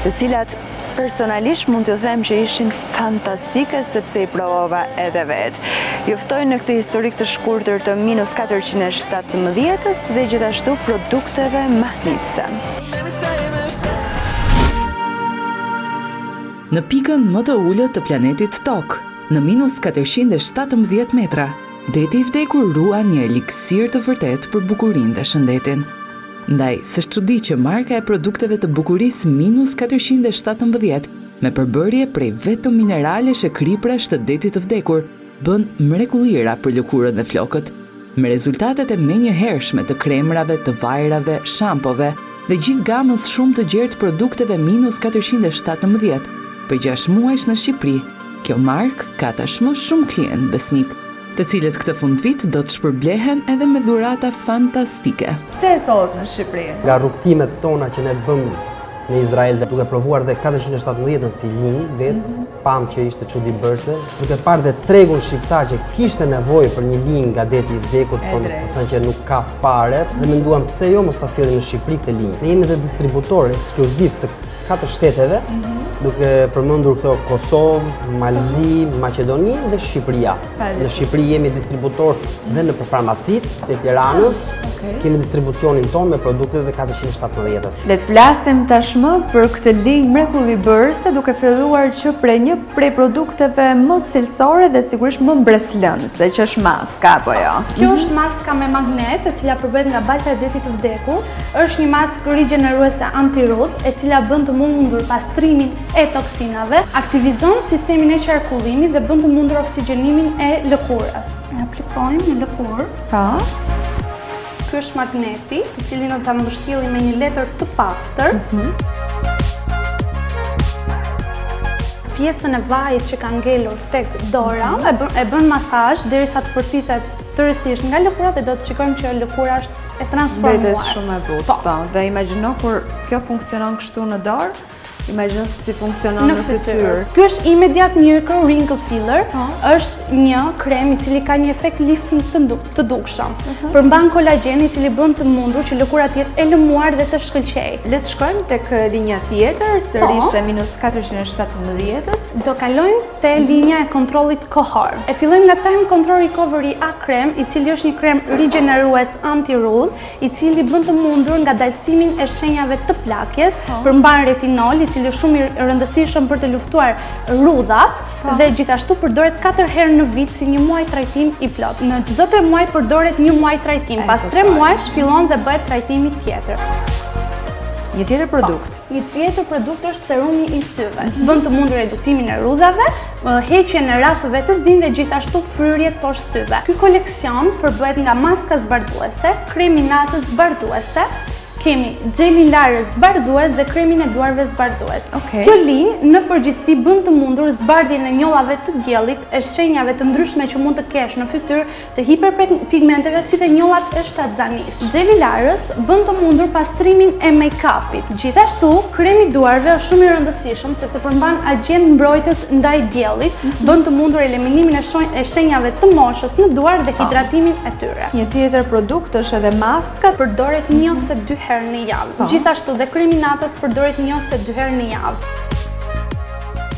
të cilat personalisht mund t'ju them që ishin fantastike sepse i provova edhe vetë. Ju ftoj në këtë historik të shkurtër të minus 417-ës dhe gjithashtu produkteve mahnitëse. Në pikën më të ullët të planetit Tokë, në minus 417 metra, deti i vdekur ruan një eliksir të vërtet për bukurinë dhe shëndetin. Ndaj, s'është çudi që marka e produkteve të bukurisë minus 417 me përbërje prej vetëm mineralesh e kriprash të detit të vdekur bën mrekullira për lëkurën dhe flokët, me rezultatet e menjëhershme të kremrave, të vajrave, shampove dhe gjithë gamës shumë të gjerë produkteve minus 417. Për 6 muajsh në Shqipëri, kjo markë ka tashmë shumë klient besnik, të cilët këtë fundvit do të shpërblehen edhe me dhurata fantastike. Pse e solët në Shqipëri? Nga rrugtimet tona që ne bëm në Izrael dhe duke provuar dhe 417-ën si linjë vetë, pam që ishte çudi bërse, duke parë dhe tregun shqiptar që kishte nevojë për një linjë nga deti i vdekur, por mos të thënë që nuk ka fare, dhe menduam pse jo mos ta sjellim në Shqipëri këtë linjë. Ne jemi dhe distributor ekskluziv të 4 shteteve, duke përmendur këto Kosovë, Malzi, Maqedoni dhe Shqipëria. Në Shqipëri jemi distributor dhe në farmacit të Tiranës, kemi distribucionin tonë me produktet dhe 417-ës. Le të flasim tashmë për këtë linjë mrekullibërëse, duke filluar që prej produkteve më cilësore dhe sigurisht më mbreslënëse, që është maska apo jo? Kjo është maska me magnet, e cila përbëhet nga balta e detit të vdekur. Është një maskë rigjeneruese antirrudh, e cila bën të mundur pastrimin e toksinave, aktivizon sistemin e qarkullimit dhe bën të mundur oksigjenimin e lëkurës. E aplikojmë në lëkurë. Ky është magneti, të cilin do ta mbështillim me një letër të pastër. pjesën e vajit që ka ngelur tek dora, e bën masazh derisa të përthithet tërësisht nga lëkura dhe do të shikojmë që lëkura është e transformuar. Vetë shumë e butë, po. Dhe imagjino kur kjo funksionon kështu në dorë, imagjino si funksionon në fytyrë. Ky është imediat Miracle Wrinkle Filler, është një krem i cili ka një efekt lifting të dukshëm. Përmban kolagjen i cili bën të mundur që lëkura të jetë e lëmuar dhe të shkëlqej. Le të shkojmë tek linja tjetër, sërish e -417-s. Do kalojmë te linja e kontrollit kohor. E fillojmë nga Time Control Recovery A krem, i cili është një krem rigjenerues anti-rudh, i cili bën të mundur nga dalsimin e shenjave të plakjes, përmban retinol, i cili është shumë i rëndësishëm për të luftuar rrudhat dhe gjithashtu përdoret 4 herë në vit si një muaj trajtim i plot. Në çdo 3 muaj përdoret një muaj trajtim, pas 3 muajsh fillon dhe bëhet trajtimi tjetër. Një tjetër produkt. Një tjetër produkt është serumi i syve. Bën të mundur reduktimin e rrudhave, heqjen e rrafëve të zi dhe gjithashtu fryrjet poshtë syve. Ky koleksion përbëhet nga maska zbarduese, kremi natës zbarduese, kemi gjeli larës zbardues dhe kremin e duarve zbardues. Kjo linjë në përgjithësi bën të mundur zbardhjen e njollave të diellit, e shenjave të ndryshme që mund të kesh në fytyrë, të hiperpigmenteve si dhe njollat e shtatzanisë. Gjeli larës bën të mundur pastrimin e make-upit. Gjithashtu, kremi duarve është shumë i rëndësishëm sepse përmban agjent mbrojtës ndaj diellit, bën të mundur eliminimin e shenjave të moshës në duar dhe hidratimin e tyre. Një tjetër produkt është edhe maska, përdoret 1 ose 2 herë në javë. Gjithashtu dhe kremi natës përdoret 1 ose 2 herë në javë.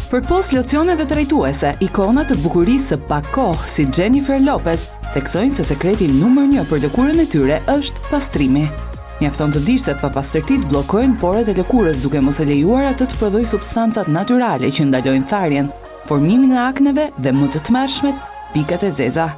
Përpos locioneve trajtuese, ikona të bukurisë së pa kohë si Jennifer Lopez theksojnë se sekreti numër 1 për lëkurën e tyre është pastrimi. Mjafton të dish se papastërtitë bllokojnë porët e lëkurës duke mos e lejuar atë të prodhojë substancat natyrale që ndalojnë tharjen, formimin e akneve dhe më të tmerrshmet, pikat e zeza.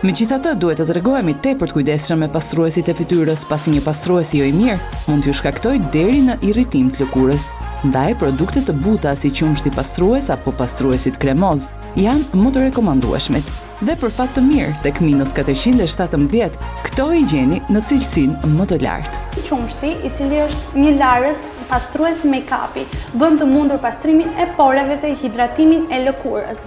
Megjithatë, duhet të tregojemi tepër të kujdesshëm me pastruesit e fytyrës, pasi një pastrues jo i mirë mund t'ju shkaktojë deri në irritim të lëkurës. Ndaj, produkte të buta si qumshti pastrues apo pastruesit kremoz janë më të rekomandueshmit. Dhe për fat të mirë, tek -417, këto i gjeni në cilësinë më të lartë. Qumshti, i cili është një larës pastrues make-upi, bën të mundur pastrimin e poreve dhe hidratimin e lëkurës.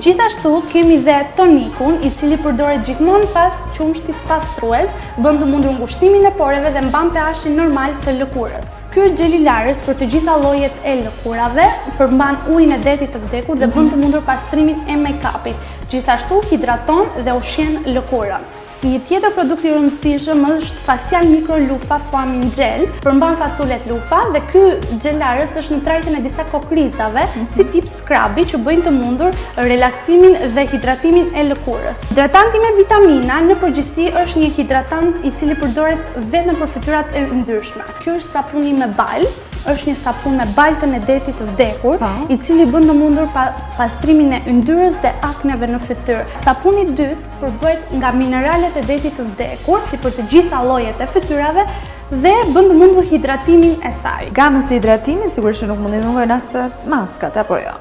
Gjithashtu kemi dhe tonikun, i cili përdoret gjithmonë pas qumshtit pastrues, bën të mundur ngushtimin e poreve dhe mban pH-in normal të lëkurës. Ky është gjeli larës për të gjitha llojet e lëkurave, përmban ujin e detit të vdekur dhe bën të mundur pastrimin e make-upit. Gjithashtu hidraton dhe ushqen lëkurën. Një tjetër produkt i rëndësishëm është facial micro lufa foaming gel, përmban fasulet lufa dhe ky gel larës është në trajtjen e disa kokrizave si tip scrubi që bëjnë të mundur relaksimin dhe hidratimin e lëkurës. Hidratanti me vitamina në përgjithësi është një hidratant i cili përdoret vetëm për fytyrat e ndryshme. Ky është sapuni me balt, është një sapun me baltën e detit të vdekur, i cili bën të mundur pastrimin e yndyrës dhe akneve në fytyrë. Sapuni i dytë përbëhet nga mineralet e detit të vdekur, si për të gjitha llojet e fytyrave dhe bën të mundur hidratimin e saj. Gamës të hidratimit sigurisht nuk mundi mungojnë as maskat, apo jo?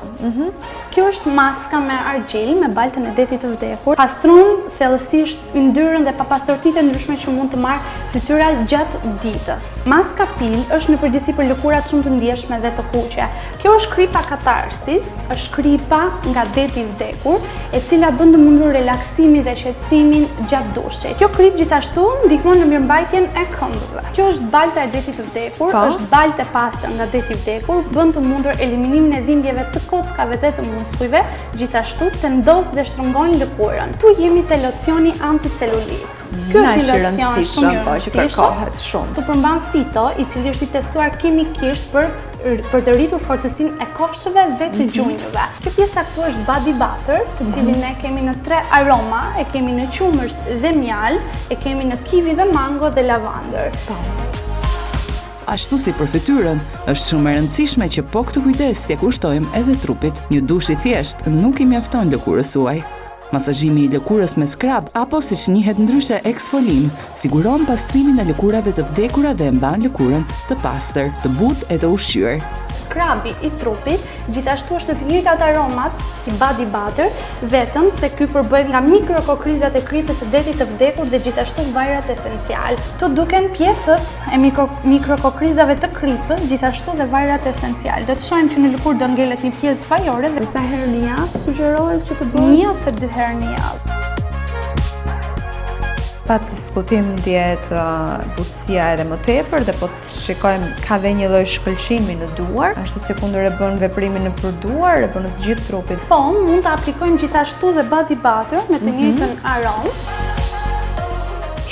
Kjo është maska me argjil, me baltën e detit të vdekur. Pastron thellësisht yndyrën dhe papastërtitë ndryshme që mund të marrë fytyra gjatë ditës. Maska pil është në përgjithësi për lëkurat shumë të ndjeshme dhe të kuqe. Kjo është kripa katarsis, është kripa nga deti i vdekur, e cila bën të mundur relaksimin dhe qetësimin gjatë dushit. Kjo krip gjithashtu ndihmon në mirëmbajtjen e këmbëve. Kjo është balta e detit të vdekur, është baltë e pastër nga deti i vdekur, bën të mundur eliminimin e dhimbjeve të kockave dhe të muskujve, gjithashtu tendos dhe shtrëngon lëkurën. Tu jemi te locioni anticelulit. Ky është një locion shumë i rëndësishëm, tu përmban fito, i cili është i testuar kimikisht për të rritur fortësinë e kofshëve dhe të gjunjëve. Kjo pjesa këtu është body butter, të cilin ne kemi në 3 aroma, e kemi në qumësht dhe mjal, e kemi në kiwi dhe mango dhe lavandër. Ashtu si për fytyrën, është shumë e rëndësishme që po këtë kujdes t'ia kushtojmë edhe trupit. Një dush i thjesht nuk i mjafton lëkurës suaj. Masazhimi i lëkurës me skrab apo siç njihet ndryshe eksfolim siguron pastrimin e lëkurave të vdekura dhe e mban lëkurën të pastër, të butë e të ushqyer. skrabi i trupit, gjithashtu është në të njëjtat aromat si body butter, vetëm se ky përbëhet nga mikrokokrizat e kripës së detit të vdekur dhe gjithashtu vajrat esencial. Këto duken pjesët e mikrokokrizave të kripës, gjithashtu dhe vajrat esencial. Do të shohim që në lëkurë do ngelet një pjesë fajore dhe Sa herë në javë sugjerohet që të bëhet? 1 ose 2 herë në javë. Pa të diskutim ndjet butësia edhe më tepër dhe po të shikojmë ka dhe një lloj shkëlqimi në duar, ashtu si kundër e bën veprimin në përduar, e bën në të gjithë trupit. Po, mund të aplikojmë gjithashtu dhe body butter me të njëjtën aromë.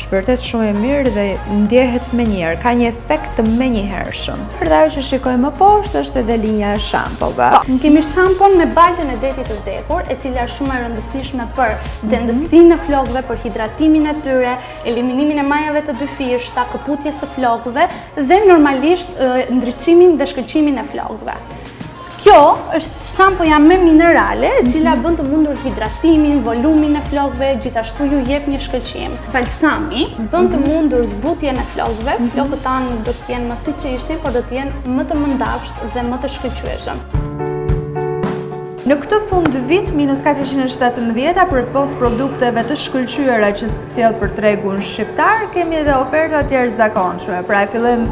Vërtet shumë e mirë dhe ndjehet me njerë, ka një efekt të menjëhershëm. Për ajo që shikojmë më poshtë është edhe linja e shampove. Po, ne kemi shampon me balën e detit të vdekur, e cila është shumë e rëndësishme për dendësinë e flokëve, për hidratimin e tyre, eliminimin e majave të dyfishta, këputjes të flokëve dhe normalisht ndriçimin dhe shkëlqimin e flokëve. Kjo është shampoja me minerale, e cila bën të mundur hidratimin, volumin e flokëve, gjithashtu ju jep një shkëlqim. Balsami bën të mundur zbutjen e flokëve, flokët tanë nuk do të jenë më siç ishin, por do të jenë më të mëndafsht dhe më të shkëlqyeshëm. Në këtë fund vit, minus 417 për pos produkteve të shkëlqyera që sjell për tregun shqiptar, kemi edhe oferta të jashtëzakonshme. Pra e fillojmë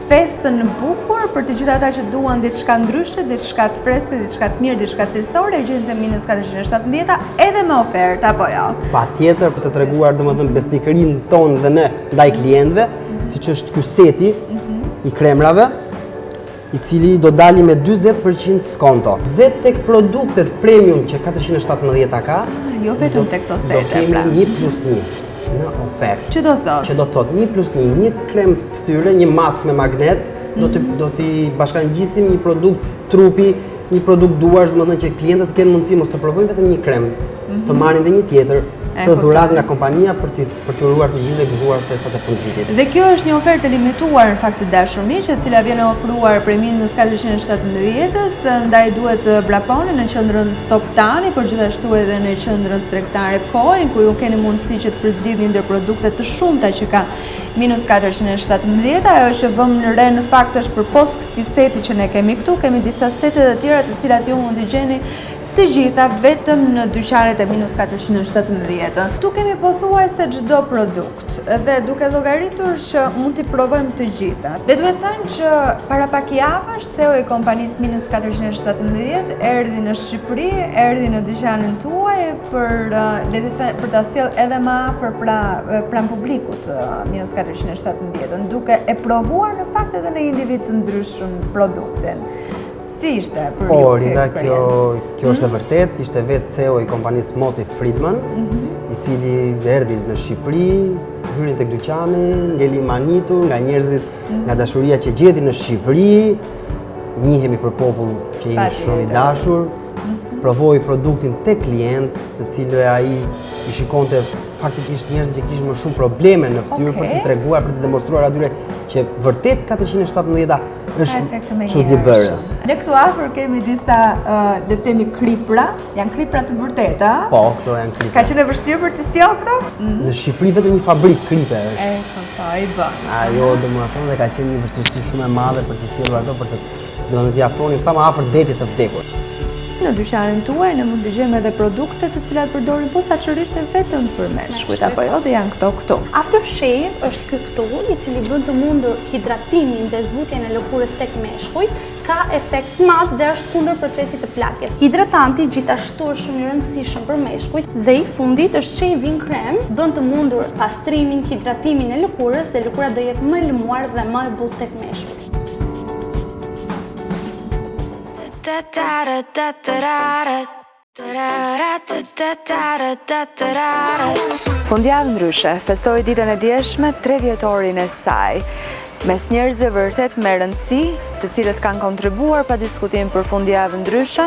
festën në bukur për të gjithë ata që duan diçka ndryshe, diçka të freskët, diçka të mirë, diçka cilësore, e gjeni te minus 417 edhe me ofertë apo jo. Patjetër për të treguar domethënë besnikërinë tonë dhe ne ndaj klientëve, siç është ky seti i kremrave, i cili do dali me 40% skonto. Dhe tek produktet premium që 417 ka, Jo vetëm tek këto sete. Do kemi 1+1 në ofertë. Që do thotë? Që do thotë 1+1, një krem fytyre, një mask me magnet, do t'i bashkangjisim një produkt trupi, një produkt duar, domethënë që klientët kenë mundësi mos të provojnë vetëm një krem, të marrin dhe një tjetër, të dhurat nga kompania për të uruar të gjithë dhe gëzuar festat e fundvitit. Dhe kjo është një ofertë limituar në fakt të dashur miq, e cila vjen ofruar prej minus 417-s, ndaj duhet të braponi në qendrën Top Tani, por gjithashtu edhe në qendrën tregtare Coin, ku ju keni mundësi që të përzgjidhni ndër produkte të shumta që ka minus 417. Ajo që vëmë në re në fakt është përpos këtij seti që ne kemi këtu, kemi disa sete të tjera të cilat ju mund të gjeni të gjitha vetëm në dyqanet e minus 417. Tu kemi pothuajse çdo produkt dhe duke llogaritur që mund t'i provojmë të gjitha. Dhe duhet thënë që para pak javësh CEO i kompanisë minus 417 erdhi në Shqipëri, erdhi në dyqanin tuaj për ta sjellë edhe më afër pranë publikut minus 417, duke e provuar në fakt edhe në individ të ndryshëm produktin. Si ishte për ju kjo eksperiencë? Kjo është e vërtet, ishte vetë CEO i kompanisë Moti Friedman, i cili erdhi në Shqipëri, hyri tek dyqani, ngeli manitur nga njerëzit, nga dashuria që gjeti në Shqipëri, njihemi për popull që jemi shumë i dashur, provoi produktin tek klient, të cilë ai i shikonte faktikisht njerëz që kishin më shumë probleme në fytyrë për t'i treguar, për t'i demonstruar atyre që vërtet 417 është çuditëbërës. Ne këtu afër kemi disa le të themi kripra, janë kripra të vërteta. Po, këto janë kripra. Ka qenë vështirë për të sjellë këto? Në Shqipëri vetëm një fabrikë kripe është. Këto i bën. Ajo domethënë dhe ka qenë një vështirësi shumë e madhe për të sjellur ato, për të domethënë t'i afronim sa më afër detit të vdekur. Në dyqanin tuaj ne mund të gjejmë edhe produkte të cilat përdorin posaçërisht vetëm për meshkujt apo jo, dhe janë këto. Aftershave është ky këtu, i cili bën të mundur hidratimin dhe zbutjen e lëkurës tek meshkujt, ka efekt madh dhe është kundër procesit të plakjes. Hidratanti gjithashtu është shumë i rëndësishëm për meshkujt dhe i fundit është shaving krem, bën të mundur pastrimin, hidratimin e lëkurës dhe lëkura do jetë më e lëmuar dhe më e butë tek meshkujt. Fundjavë ndryshe, festoi ditën e djeshme 3 vjetorin e saj. Mes njerëzve vërtet me rëndësi, të cilët kanë kontribuar pa diskutim për fundjavë ndryshe,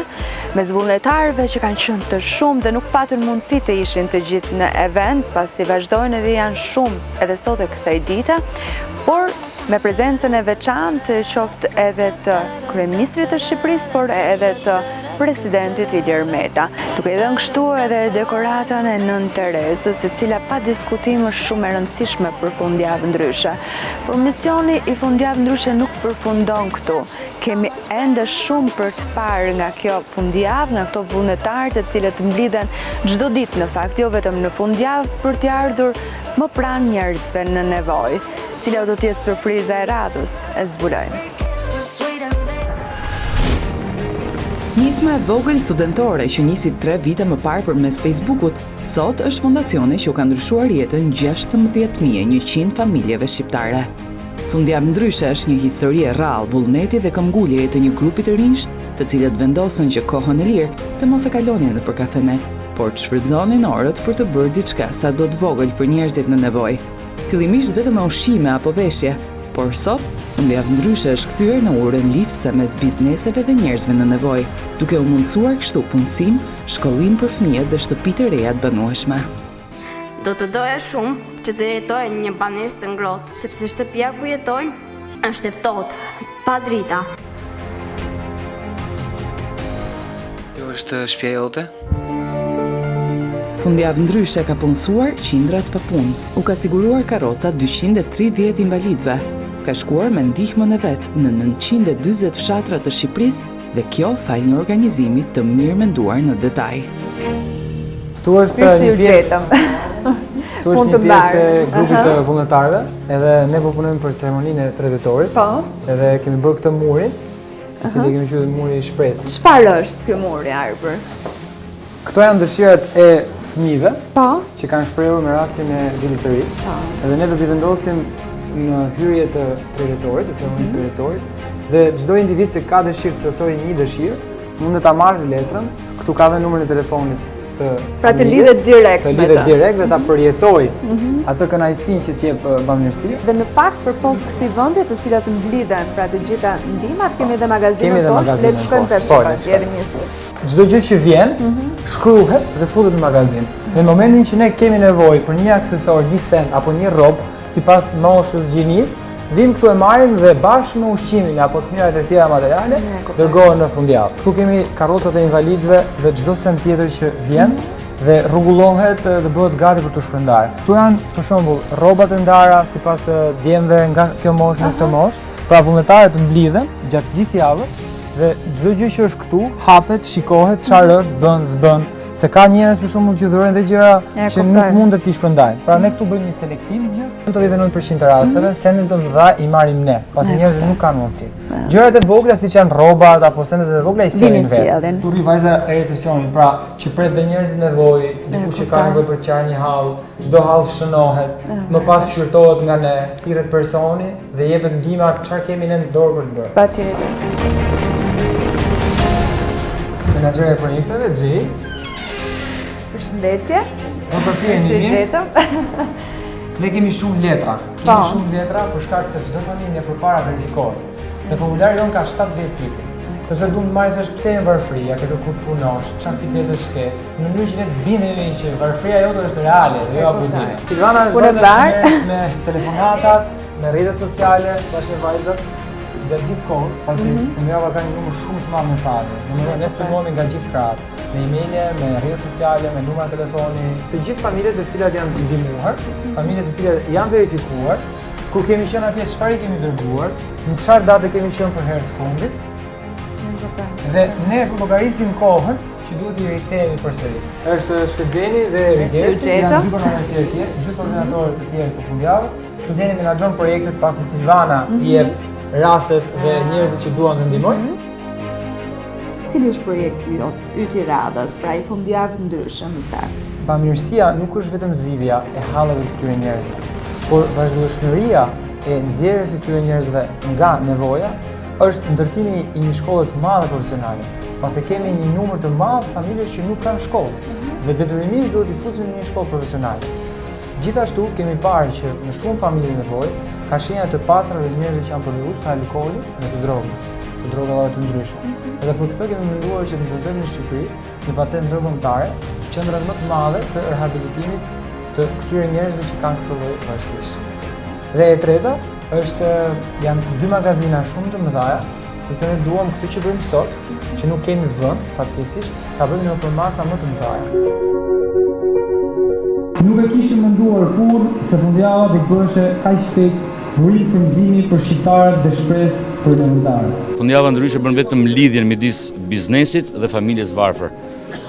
mes vullnetarëve që kanë qenë të shumë dhe nuk patën mundësi të ishin të gjithë në event, pasi vazhdojnë edhe janë shumë edhe sot e kësaj dite, por me prezencën e veçantë qoftë edhe të kryeministrit të Shqipërisë, por edhe të presidentit Ilir Meta, duke dhënë kështu edhe dekoratën e Nën Teresës, e cila pa diskutim është shumë e rëndësishme për fundjavë ndryshe. Por misioni i fundjavë ndryshe nuk përfundon këtu. Kemi ende shumë për të parë nga kjo fundjavë, nga këto vullnetarë të cilët mblidhen çdo ditë në fakt, jo vetëm në fundjavë, për t'i ardhur më pranë njerëzve në nevojë. Cila do t'jetë surpriza e radhës, e zbulojmë. Nisma e vogël studentore që nisi 3 vite më parë përmes Facebookut, sot është fondacioni që ka ndryshuar jetën 16.100 familjeve shqiptare. Fundjavë ndryshe është një histori e rrallë, vullneti dhe këmbgulje të një grupi të rinj, të cilët vendosën që kohën e lirë të mos e kalonin edhe për kafene, por të shfrytëzonin orët për të bërë diçka sa do të vogël për njerëzit në nevojë. Fillimisht vetëm me ushqime apo veshje, por sot fundjavë ndryshe është kthyer në urën lidhëse mes bizneseve dhe njerëzve në nevojë, duke u mundësuar kështu punësim, shkollim për fëmijët dhe shtëpi të reja të banueshme. Do të doja shumë që të jetoj në një banesë të ngrohtë, sepse shtëpia ku jetojnë është e ftohtë, pa drita. Jo është shtëpia jote? Fundjavë ndryshe ka punësuar qindrat pa punë, u ka siguruar karroca 230 invalidëve, ka shkuar me ndihmën e vet në 940 fshatra të Shqipërisë dhe kjo fal një organizimi të mirë menduar në detaj. Tu është një pjesë e grupit të vullnetarëve, edhe ne po punojmë për ceremoninë e 3 dhjetorit. Edhe kemi bërë këtë muri, i cili kemi quajtur muri i shpresës. Çfarë është ky muri arbër? Këto janë dëshirat e fëmijëve që kanë shprehur me rastin e vitit të ri. Edhe ne do t'i vendosim në hyrje të 3 dhjetorit, të ceremonisë 3 dhjetorit, dhe çdo individ që ka dëshirë të plotësojë një dëshirë, mund ta marrë letrën. Këtu ka dhe numrin e telefonit të pra të lidhet direkt me të. Të lidhet direkt dhe ta përjetoj atë kënaqësinë që t'jep bamirësia. Dhe në fakt përpos këtij vendi të cilat mblidhen pra të gjitha ndihmat, kemi edhe magazine poshtë, le të shkojmë tash patjetër njësoj. Çdo gjë që vjen, shkruhet dhe futet në magazin. Në momentin që ne kemi nevojë për një aksesor, një send apo një rrobë, sipas moshës gjinisë, vim këtu e marrim dhe bashkë me ushqimin apo të mirat e tjera materiale, dërgohen në fundjavë. Këtu kemi karrocat e invalidëve dhe çdo send tjetër që vjen dhe rregullohet dhe bëhet gati për të shpërndarë. Këtu janë, për shembull, rrobat e ndara sipas djemve nga kjo moshë në këtë moshë, pra vullnetarët mblidhen gjatë gjithë javës dhe çdo gjë që është këtu hapet, shikohet çfarë është, bën, s'bën. Se ka njerëz për shembull që dhurojnë dhe gjëra që nuk mundet t'i shpërndajnë. Pra ne këtu bëjmë një selektim gjës. Në 99% të rasteve, sendin të mëdha i marrim ne, pasi njerëzit nuk kanë mundësi. Gjërat e vogla siç janë rrobat apo sendet e vogla i sillin vetë. Turri vajza e recepcionit, pra që pret dhe njerëzit nevojë, dikush që ka nevojë për të qarë një hall, çdo hall shënohet, më pas shqyrtohet nga ne, thirret personi dhe jepet ndihma çfarë kemi ne në dorë për të bërë. Patjetër. Menaxheri e projekteve Xhi. Përshëndetje. Mund të sjellni një. Ne kemi shumë letra. Kemi shumë letra për shkak se çdo familje përpara verifikohet. Dhe formulari jon ka 70 pyetje. Sepse duam të marrim thash pse je varfri, a ke kërkuar të punosh, çfarë sikletë shke, në mënyrë që ne të bindemi që varfria jote është reale dhe jo abuzive. Silvana është me telefonatat, me rrjetet sociale, bashkë me vajzat. Gjatë gjithë kohës, pasi fundjava ka një numër shumë të madh mesazhe. Ne sulmohemi nga gjithë krahët, me emailje, me rrjetet sociale, me numra telefoni. Të gjithë familjet të cilat janë ndihmuar, familjet të cilat janë verifikuar, kur kemi qenë atje çfarë kemi dërguar, në çfarë date kemi qenë për herë të fundit. Dhe ne llogarisim kohën që duhet i rikthehemi përsëri. Është Shkënxeni dhe Rigersi, janë dy koordinatorë të tjerë, dy koordinatorë të tjerë të fundjavës. Shkënxeni menaxhon projektet pasi Silvana i jep rastet dhe njerëzit që duan të ndihmojnë. Cili është projekti yt i radhës, pra i fundjavë ndryshe më saktë? Bamirësia nuk është vetëm zgjidhja e hallave të këtyre njerëzve, por vazhdueshmëria e nxjerrjes së këtyre njerëzve nga nevoja është ndërtimi i një shkolle të madhe profesionale, pasi kemi një numër të madh familjesh që nuk kanë shkollë dhe detyrimisht duhet i fusim në një shkollë profesionale. Gjithashtu kemi parë që në shumë familje nevojë ka shenja të pastra dhe njerëz që janë përdorur të alkoolit dhe të drogës, të drogave të ndryshme. Edhe për këtë kemi menduar që të implementojmë në Shqipëri një patent ndërkombëtare, qendrën më të madhe të rehabilitimit të këtyre njerëzve që kanë këtë lloj varësish. Dhe e treta janë dy magazina shumë të mëdha, sepse ne duam këtë që bëjmë sot, që nuk kemi vënd, faktikisht, ta bëjmë në për masa më të mëdha. Nuk e kishim menduar kur se fundjava do bështe kaq shpejt rrit frymëzimi për shqiptarët dhe shpresë për ndërmarrje. Fundjava ndryshe bën vetëm lidhjen midis biznesit dhe familjes varfër.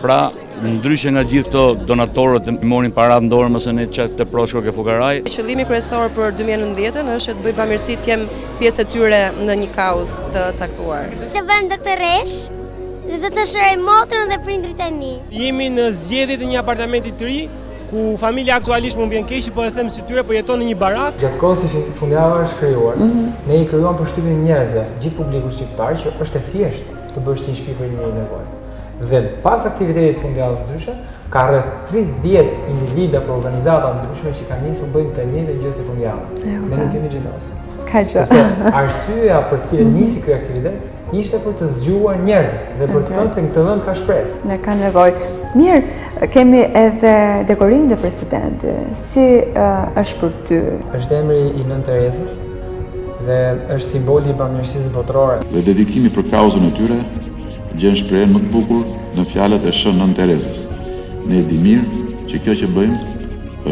Pra, ndryshe nga gjithë këto donatorët që morin paratë në dorë mëse ne çak të proshko ke fukaraj. Qëllimi kryesor për 2019 është të bëj bamirësi të jem pjesë e tyre në një kauzë të caktuar. Të bëjmë doktoresh dhe do të shëroj motrën dhe prindrit e mi. Jemi në zgjedhje të një apartamenti të ri, ku familja aktualisht më vjen keq, po e them si tyre, po jeton në një barak. Gjatë kohës që fundjava është krijuar, ne i krijuam përshtypjen njerëzve, gjithë publikut shqiptar që është e thjeshtë të bësh një shtëpi për një nevojë. Dhe pas aktivitetit fundjavës ndryshe, ka rreth 30 individa për organizata ndryshme që kanë nisur bëjnë të njëjtën gjë si fundjava. Ne nuk kemi xheloz. S'ka gjë. Sepse arsyeja për cilën nisi ky aktivitet ishte për të zgjuar njerëzit dhe për të thënë se këtë vend ka shpresë. Ne ka nevojë. Mirë, kemi edhe dekorim dhe presidenti. Si është për ty? Është emri i Nën Teresës dhe është simboli i bamirësisë botërore. Dhe dedikimi për kauzën e tyre gjen shprehjen më të bukur në fjalët e Shën Nën Teresës. Ne e di mirë që kjo që bëjmë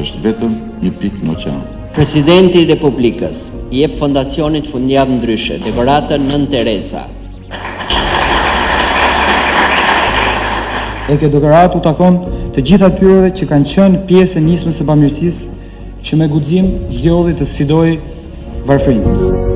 është vetëm një pikë në oqean. Presidenti i Republikës i jep Fondacionit Fundjavë Ndryshe dekoratën Nën Teresa. E këtë dekoratë u takon të gjithë atyre që kanë qenë pjesë e nismës së bamirësisë që me guxim zgjodhi të sfidojë varfërinë.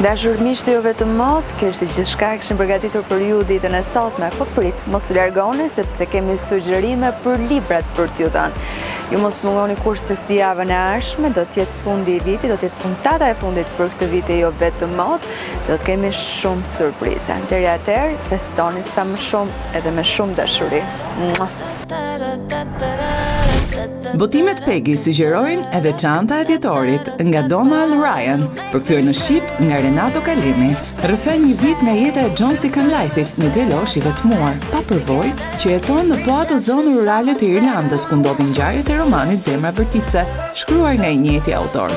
Dashur miqtë, jo vetëm mot, kjo është gjithçka që kishim përgatitur për ju ditën e sotme, po prit, mos u largoni sepse kemi sugjerime për librat për t'ju dhënë. Ju mos mungoni kurse si javën e ardhshme, do të jetë fundi i vitit, do të jetë puntata e fundit për këtë vit e jo vetëm mot, do të kemi shumë surpriza. Deri atëherë, festoni sa më shumë edhe me shumë dashuri. Botimet Peggy sugjerojnë e veçanta e dhjetorit nga Donald Ryan, përkthyer në shqip nga Renato Kalemi. Rrëfen një vit nga jeta e John C. Canlifeit, një delosh i vetmuar, pa përvojë, që jeton në po ato zonë rurale të Irlandës ku ndodhin ngjarjet e romanit Zemra Vërtitse, shkruar nga i njëjti autor.